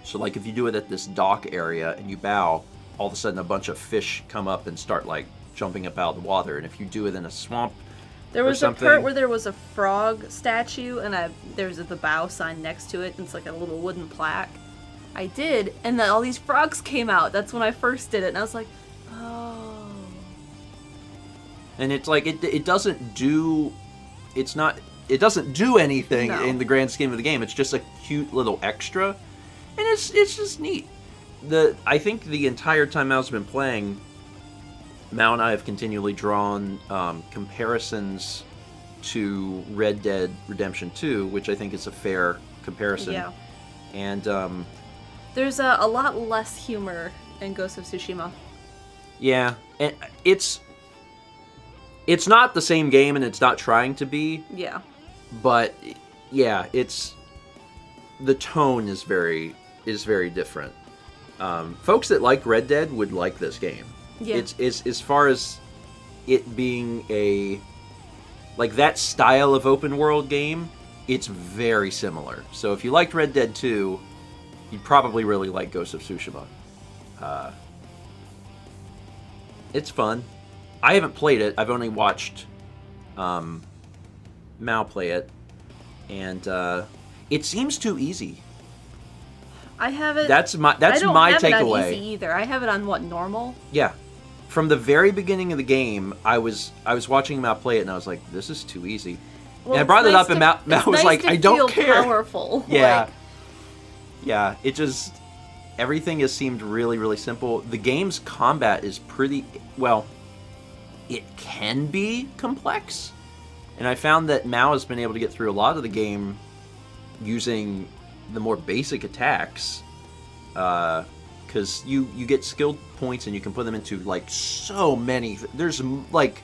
So, like, if you do it at this dock area and you bow, all of a sudden a bunch of fish come up and start, like, jumping up out of the water. And if you do it in a swamp there was something, a part where there was a frog statue, and there's the bow sign next to it, and it's like a little wooden plaque. I did, and then all these frogs came out. That's when I first did it, and I was like, oh. And it's like, it doesn't do... It doesn't do anything in the grand scheme of the game. It's just a cute little extra, and it's just neat. I think the entire time Mal's been playing, Mal and I have continually drawn comparisons to Red Dead Redemption 2, which I think is a fair comparison. Yeah. And there's a lot less humor in Ghost of Tsushima. Yeah, and it's not the same game, and it's not trying to be. Yeah. But yeah, the tone is very different. Folks that like Red Dead would like this game. Yeah. It's as far as it being like that style of open world game, it's very similar. So if you liked Red Dead 2, you'd probably really like Ghost of Tsushima. It's fun. I haven't played it. I've only watched Mal play it, and it seems too easy. I have it. That's my takeaway. I don't have it on easy either. I have it on normal? Yeah. From the very beginning of the game, I was watching Mal play it, and I was like, "This is too easy." Well, and I brought it up, and Mal was like, "I don't care." Powerful. Yeah. Yeah. It just everything has seemed really, really simple. The game's combat is pretty well. It can be complex, and I found that Mal has been able to get through a lot of the game using the more basic attacks, because you get skill points and you can put them into like so many. There's like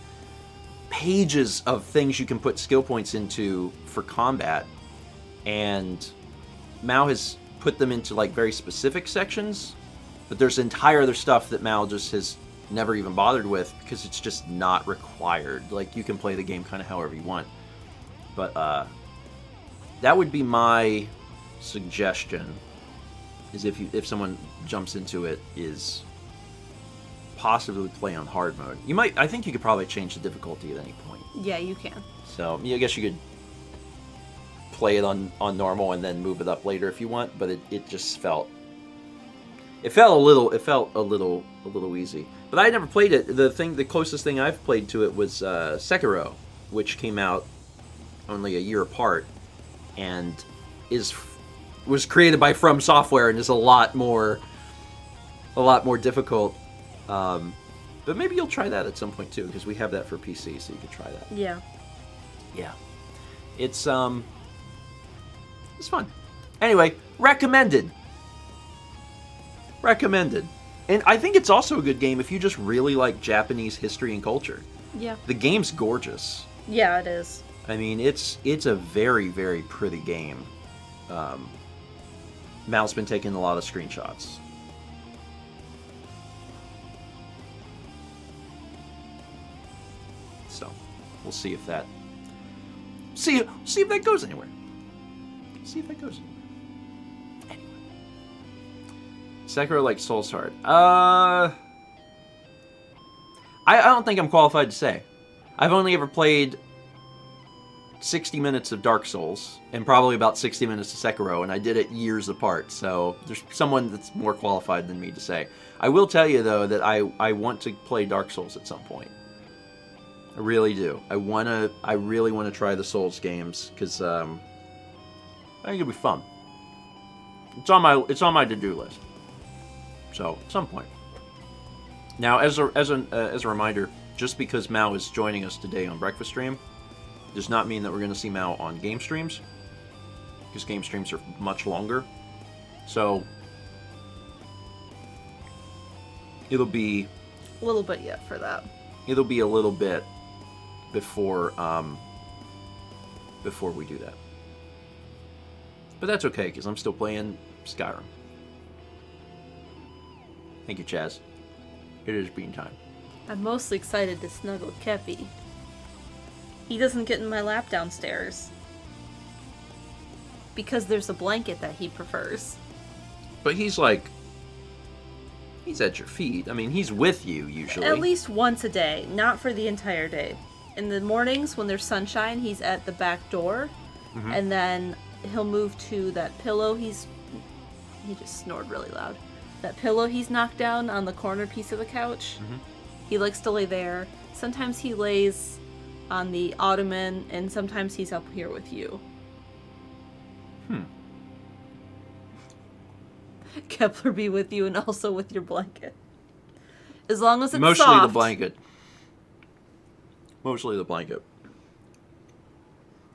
pages of things you can put skill points into for combat, and Mal has put them into like very specific sections, but there's entire other stuff that Mal just has never even bothered with because it's just not required. Like, you can play the game kind of however you want, but that would be my suggestion, is if someone jumps into it, is possibly play on hard mode. I think you could probably change the difficulty at any point. Yeah, you can. So I guess you could play it on normal and then move it up later if you want, but it just felt a little easy. But I never played it. The closest thing I've played to it was Sekiro, which came out only a year apart, and was created by From Software and is a lot more difficult. But maybe you'll try that at some point too, because we have that for PC, so you can try that. Yeah. Yeah. It's fun. Anyway, recommended. And I think it's also a good game if you just really like Japanese history and culture. Yeah. The game's gorgeous. Yeah, it is. I mean, it's a very, very pretty game. Mal's been taking a lot of screenshots. So, we'll see if that goes anywhere. Anyway. Sekiro like Soul's Heart. I don't think I'm qualified to say. I've only ever played 60 minutes of Dark Souls and probably about 60 minutes of Sekiro, and I did it years apart, so there's someone that's more qualified than me to say. I will tell you, though, that I want to play Dark Souls at some point. I really do. I really want to try the Souls games, because I think it'll be fun. It's on my to-do list. So, at some point. Now, as a reminder, just because Mao is joining us today on Breakfast Stream does not mean that we're going to see Mao on game streams, because game streams are much longer. So, it'll be a little bit yet for that. It'll be a little bit before we do that. But that's okay, because I'm still playing Skyrim. Thank you, Chaz. It is bean time. I'm mostly excited to snuggle Kepi. He doesn't get in my lap downstairs. Because there's a blanket that he prefers. But he's like... He's at your feet. I mean, he's with you, usually. At least once a day, not for the entire day. In the mornings, when there's sunshine, he's at the back door. Mm-hmm. And then he'll move to that pillow He just snored really loud. That pillow he's knocked down on the corner piece of the couch. Mm-hmm. He likes to lay there. Sometimes he lays on the ottoman, and sometimes he's up here with you. Kepler be with you and also with your blanket. As long as it's Mostly soft. the blanket. Mostly the blanket.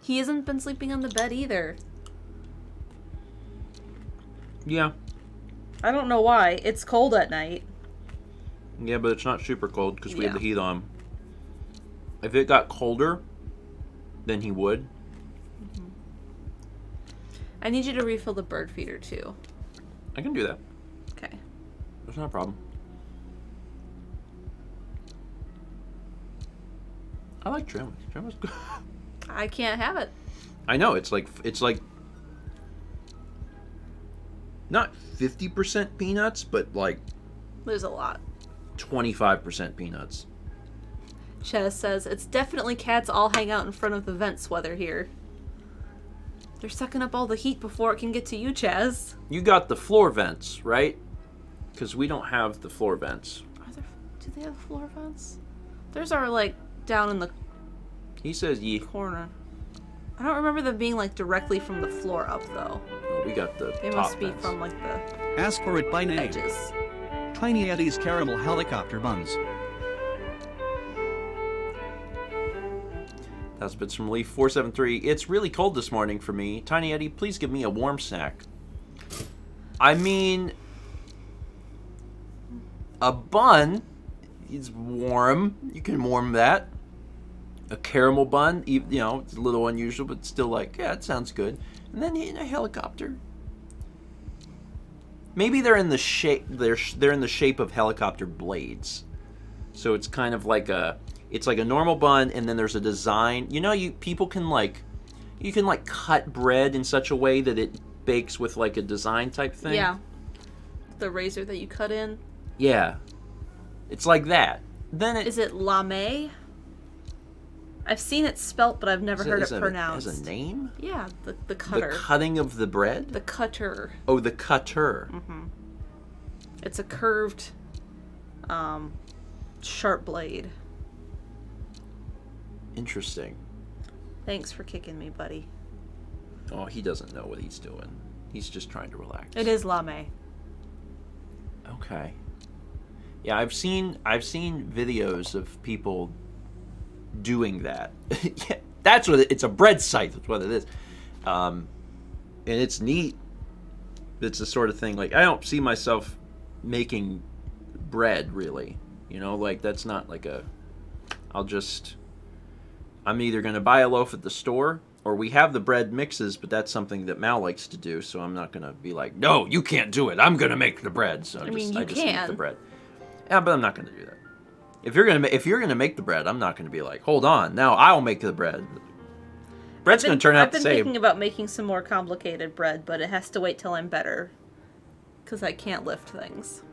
He hasn't been sleeping on the bed either. Yeah. I don't know why. It's cold at night. Yeah, but it's not super cold because we have Yeah. the heat on. If it got colder, then he would. Mm-hmm. I need you to refill the bird feeder too. I can do that. Okay. That's not a problem. I like trim. Trim is good. I can't have it. I know, it's like not 50% peanuts, but like There's a lot. 25% peanuts. Chaz says, it's definitely cats all hang out in front of the vents weather here. They're sucking up all the heat before it can get to you, Chaz. You got the floor vents, right? Because we don't have the floor vents. Do they have floor vents? Theirs are like down in the He says ye. corner. I don't remember them being like directly from the floor up though. Oh, we got the They top must be vents. from like the Ask for it by name. edges. Tiny Eddie's caramel helicopter buns. That's bits from Leaf 473. It's really cold this morning for me. Tiny Eddie, please give me a warm snack. I mean, a bun is warm. You can warm that. A caramel bun, you know, it's a little unusual, but still like, yeah, it sounds good. And then in a helicopter. Maybe they're in the shape. They're in the shape of helicopter blades. So it's kind of like a. It's like a normal bun, and then there's a design. You know, people can you can cut bread in such a way that it bakes with like a design type thing. Yeah. The razor that you cut in. Yeah. It's like that. Then Is it lame? I've seen it spelt, but I've never heard it pronounced. As a name? Yeah, the cutter. The cutting of the bread? The cutter. Oh, the cutter. Mm-hmm. It's a curved, sharp blade. Interesting. Thanks for kicking me, buddy. Oh, he doesn't know what he's doing. He's just trying to relax. It is lame. Okay. Yeah, I've seen videos of people doing that. Yeah, that's what it's a bread site. That's what it is. And it's neat. It's the sort of thing like I don't see myself making bread really. You know, like that's not like I'm either going to buy a loaf at the store, or we have the bread mixes, but that's something that Mal likes to do, so I'm not going to be like, no, you can't do it. I'm going to make the bread. So I just eat the bread. Yeah, but I'm not going to do that. If you're going to make the bread, I'm not going to be like, hold on, now I'll make the bread. Bread's going to turn out the same. I've been thinking about making some more complicated bread, but it has to wait till I'm better, because I can't lift things.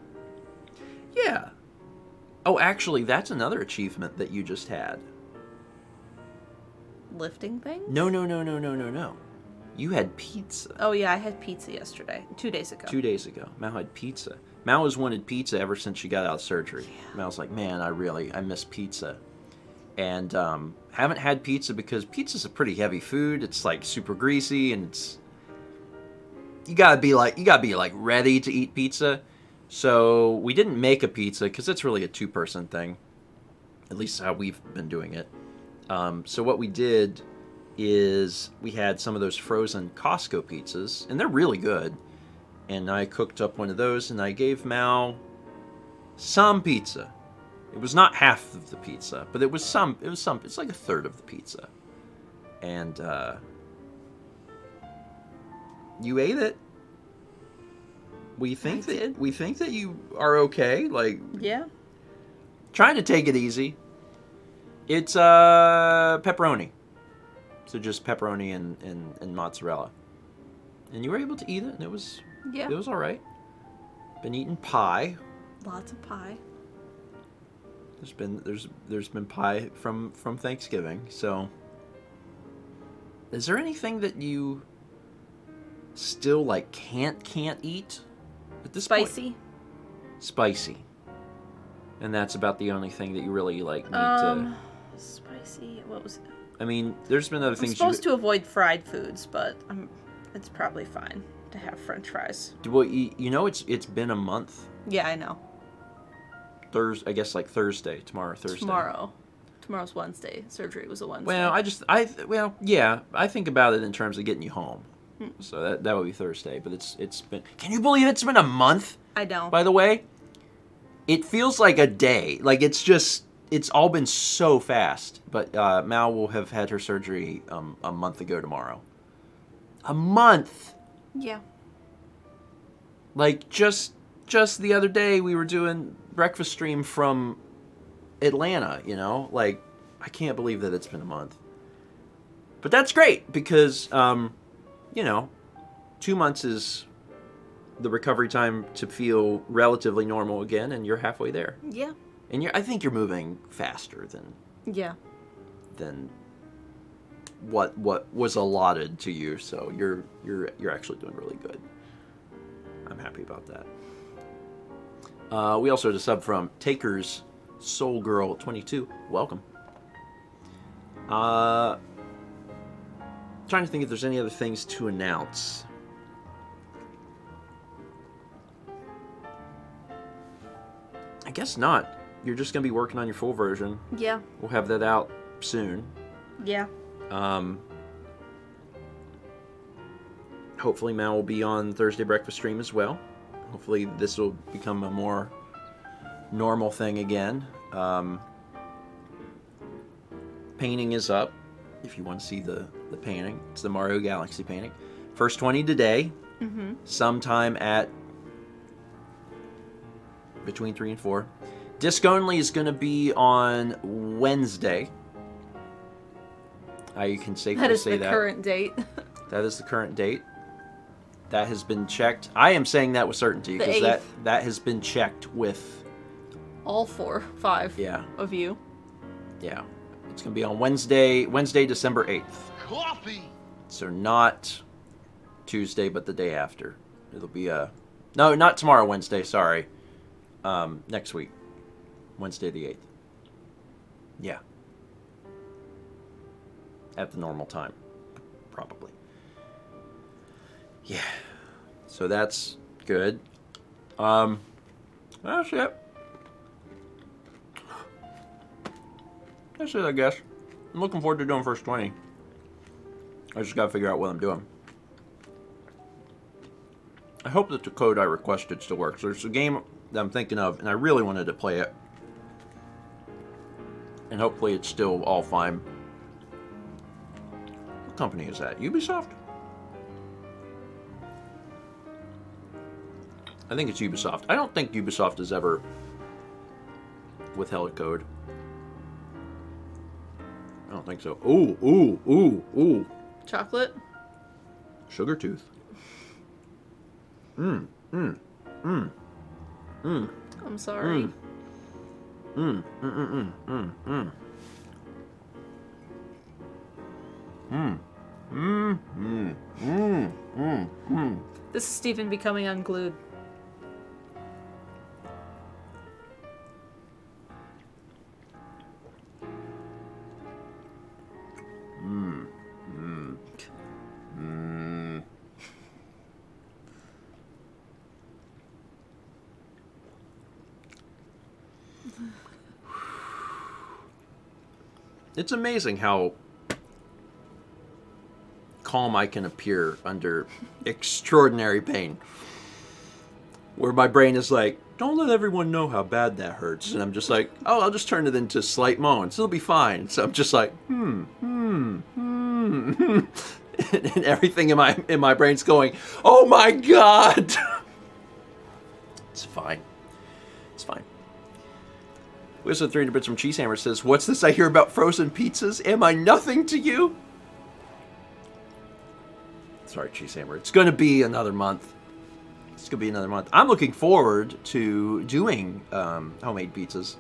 Yeah. Oh, actually, that's another achievement that you just had. Lifting things? No. You had pizza. Oh, yeah, I had pizza yesterday. 2 days ago. 2 days ago. Mal had pizza. Mal has wanted pizza ever since she got out of surgery. Yeah. Mal's like, man, I miss pizza. And haven't had pizza because pizza's a pretty heavy food. It's like super greasy, and you gotta be like ready to eat pizza. So we didn't make a pizza because it's really a 2-person thing. At least how we've been doing it. So what we did is we had some of those frozen Costco pizzas, and they're really good. And I cooked up one of those, and I gave Mal some pizza. It was not half of the pizza, but it was some. It's like a third of the pizza. And you ate it. We think that you are okay. Like, yeah, trying to take it easy. It's pepperoni. So just pepperoni and mozzarella. And you were able to eat it, and it was all right. Been eating pie. Lots of pie. There's been pie from Thanksgiving. So, is there anything that you still like can't eat at this point? Spicy. And that's about the only thing that you really like need to. Spicy. What was it? I mean, there's been other things. I'm supposed to avoid fried foods, but it's probably fine to have French fries. Well, you know, it's been a month. Yeah, I know. I guess like Thursday. Thursday. Tomorrow's Wednesday. Surgery was a Wednesday. Well, yeah. I think about it in terms of getting you home. So that would be Thursday. But it's been. Can you believe it's been a month? I know. By the way, it feels like a day. Like it's all been so fast. But Mal will have had her surgery a month ago tomorrow. A month. Yeah. Like just the other day we were doing breakfast stream from Atlanta, you know? Like I can't believe that it's been a month. But that's great because 2 months is the recovery time to feel relatively normal again, and you're halfway there. Yeah. And I think you're moving faster than what was allotted to you, so you're actually doing really good. I'm happy about that. We also had a sub from Taker's Soul Girl 22. Welcome. Trying to think if there's any other things to announce. I guess not. You're just going to be working on your full version. Yeah. We'll have that out soon. Yeah. Hopefully Mal will be on Thursday breakfast stream as well. Hopefully this will become a more normal thing again. Painting is up. If you want to see the painting, it's the Mario Galaxy painting. First 20 today. Mm-hmm. Sometime at between 3 and 4. Disc only is going to be on Wednesday. You can safely say that. That is the current date. That is the current date. That has been checked. I am saying that with certainty because that has been checked with all 5 of you. Yeah. It's going to be on Wednesday, December 8th. Coffee! So not Tuesday, but the day after. It'll be no, not tomorrow, Wednesday, sorry. Next week. Wednesday the 8th. Yeah. At the normal time. Probably. Yeah. So that's good. That's it. That's it, I guess. I'm looking forward to doing first 20. I just gotta figure out what I'm doing. I hope that the code I requested still works. There's a game that I'm thinking of, and I really wanted to play it. And hopefully it's still all fine. What company is that? Ubisoft? I think it's Ubisoft. I don't think Ubisoft has ever withheld code. I don't think so. Ooh. Chocolate? Sugar tooth. I'm sorry. This is Stephen becoming unglued. It's amazing how calm I can appear under extraordinary pain. Where my brain is like, don't let everyone know how bad that hurts. And I'm just like, oh, I'll just turn it into slight moans. It'll be fine. So I'm just like, And everything in my brain's going, oh my God. It's fine. It's fine. Whistle 300 Bits from Cheesehammer says, "What's this I hear about frozen pizzas? Am I nothing to you?" Sorry, Cheesehammer. It's going to be another month. I'm looking forward to doing homemade pizzas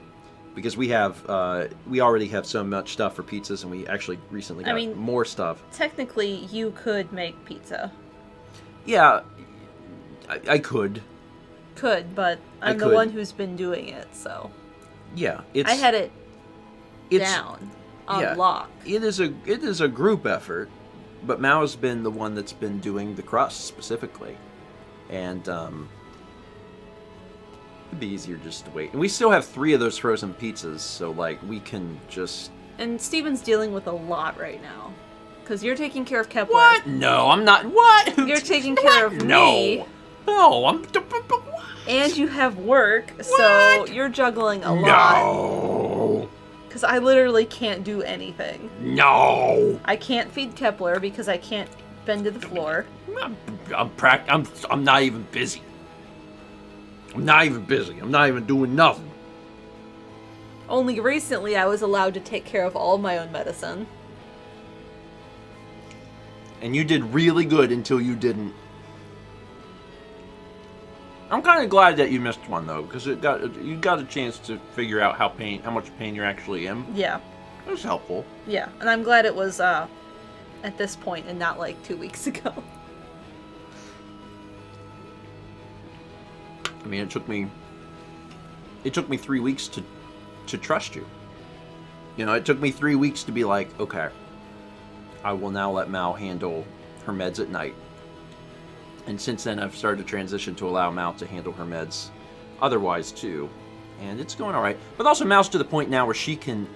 because we already have so much stuff for pizzas, and we actually recently got more stuff. Technically, you could make pizza. Yeah, I could. But I'm the one who's been doing it, so. Yeah, I had it down on lock. It is a group effort, but Mao's been the one that's been doing the crust specifically, and it'd be easier just to wait. And we still have 3 of those frozen pizzas, so like we can just. And Steven's dealing with a lot right now, because you're taking care of Kepler. What? No, I'm not. What? You're taking care of me. No, I'm. And you have work, so you're juggling a lot. No. Because I literally can't do anything. No. I can't feed Kepler because I can't bend to the floor. I'm not even busy. I'm not even doing nothing. Only recently I was allowed to take care of all of my own medicine. And you did really good until you didn't. I'm kind of glad that you missed one though, because you got a chance to figure out how much pain you're actually in. Yeah. It was helpful. Yeah, and I'm glad it was at this point and not like 2 weeks ago. I mean, it took me 3 weeks to trust you. You know, it took me 3 weeks to be like, okay, I will now let Mao handle her meds at night. And since then, I've started to transition to allow Mao to handle her meds otherwise, too. And it's going all right. But also, Mao's to the point now where she can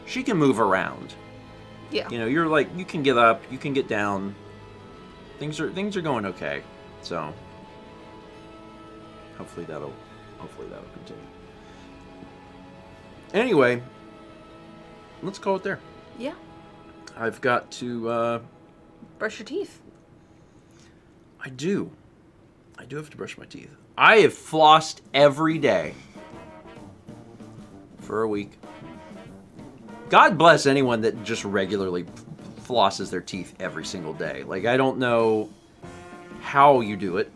move around. Yeah. You know, you're like, you can get up, you can get down. Things are going okay. So, hopefully that'll continue. Anyway, let's call it there. Yeah. I've got to, brush your teeth. I do have to brush my teeth. I have flossed every day for a week. God bless anyone that just regularly flosses their teeth every single day. Like, I don't know how you do it.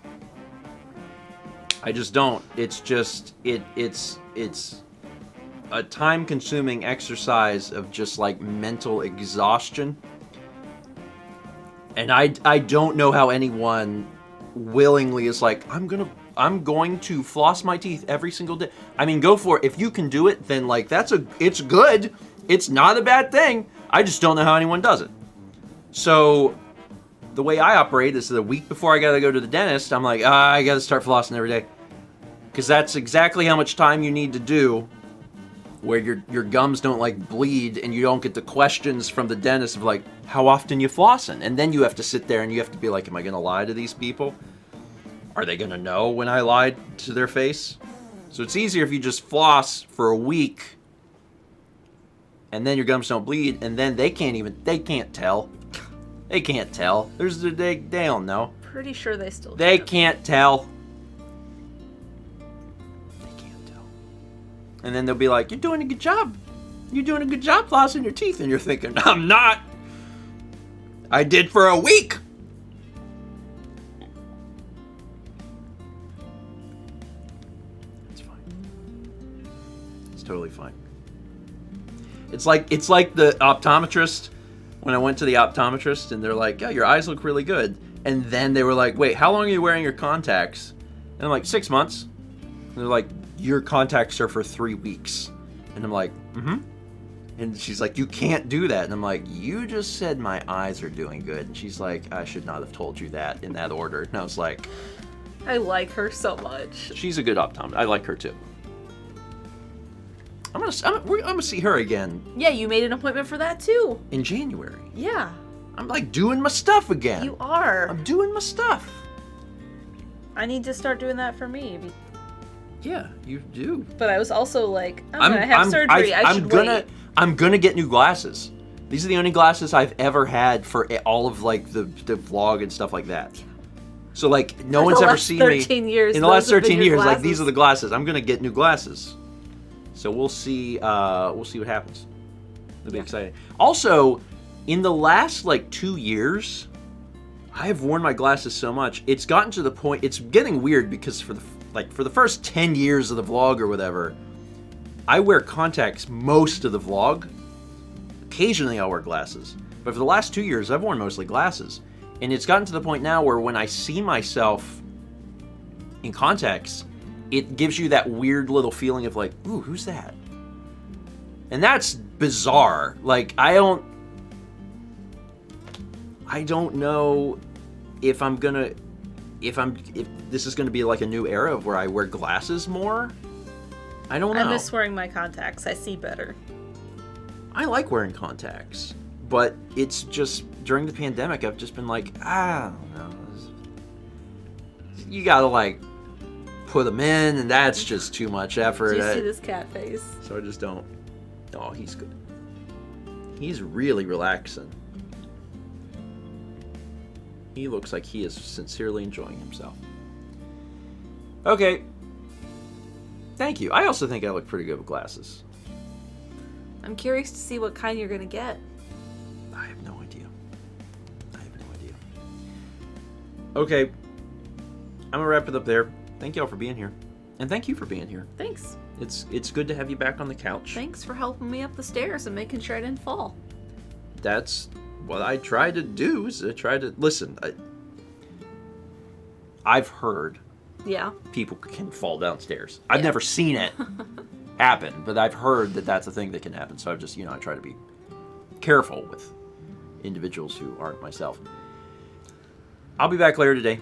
I just don't. It's just, it's a time-consuming exercise of just, like, mental exhaustion. And I don't know how anyone willingly is like, I'm going to floss my teeth every single day. I mean, go for it. If you can do it, then like it's good. It's not a bad thing. I just don't know how anyone does it. So the way I operate is the week before I gotta go to the dentist, I'm like, I gotta start flossing every day. Because that's exactly how much time you need to do where your gums don't like bleed and you don't get the questions from the dentist of like, how often you flossing? And then you have to sit there and you have to be like, am I gonna lie to these people? Are they gonna know when I lied to their face? So it's easier if you just floss for a week and then your gums don't bleed and then they can't tell. They can't tell. They don't know. Pretty sure they still They can't tell. And then they'll be like, you're doing a good job. You're doing a good job flossing your teeth. And you're thinking, I'm not. I did for a week. It's fine. It's totally fine. It's like the optometrist. When I went to the optometrist and they're like, yeah, your eyes look really good. And then they were like, wait, how long are you wearing your contacts? And I'm like, 6 months. And they're like, your contacts are for 3 weeks. And I'm like, mm-hmm. And she's like, you can't do that. And I'm like, you just said my eyes are doing good. And she's like, I should not have told you that in that order. And I was like, I like her so much. She's a good optometrist. I like her too. I'm gonna see her again. Yeah, you made an appointment for that too. In January. Yeah. I'm like doing my stuff again. You are. I'm doing my stuff. I need to start doing that for me. Yeah, you do. But I was also like, I'm gonna have surgery. I should wait. I'm gonna get new glasses. These are the only glasses I've ever had for all of like the vlog and stuff like that. So like no one's ever seen me in the last 13 years. Like these are the glasses. I'm gonna get new glasses. So we'll see what happens. It'll be exciting. Also, in the last like 2 years, I have worn my glasses so much. It's gotten to the point. It's getting weird because for the first 10 years of the vlog or whatever, I wear contacts most of the vlog. Occasionally I'll wear glasses. But for the last 2 years, I've worn mostly glasses. And it's gotten to the point now where when I see myself in contacts, it gives you that weird little feeling of like, ooh, who's that? And that's bizarre. Like, I don't know if this is gonna be like a new era of where I wear glasses more. I don't know. I miss wearing my contacts. I see better. I like wearing contacts, but it's just during the pandemic I've just been like, I don't know. You gotta like put them in, and that's just too much effort. Do you see this cat face? So I just don't. Oh, he's good. He's really relaxing. He looks like he is sincerely enjoying himself. Okay. Thank you. I also think I look pretty good with glasses. I'm curious to see what kind you're gonna get. I have no idea. Okay. I'm gonna wrap it up there. Thank y'all for being here. And thank you for being here. Thanks. It's good to have you back on the couch. Thanks for helping me up the stairs and making sure I didn't fall. That's what I try to do. Is I try to listen. I've heard people can fall downstairs. I've never seen it happen, but I've heard that that's a thing that can happen. So I've just, I try to be careful with individuals who aren't myself. I'll be back later today.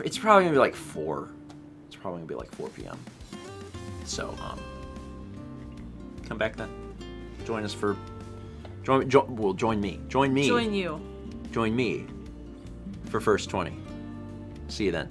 It's probably gonna be like 4. It's probably gonna be like 4 p.m. So come back then. Join us for join me. Join me. Join you. Join me for First 20. See you then.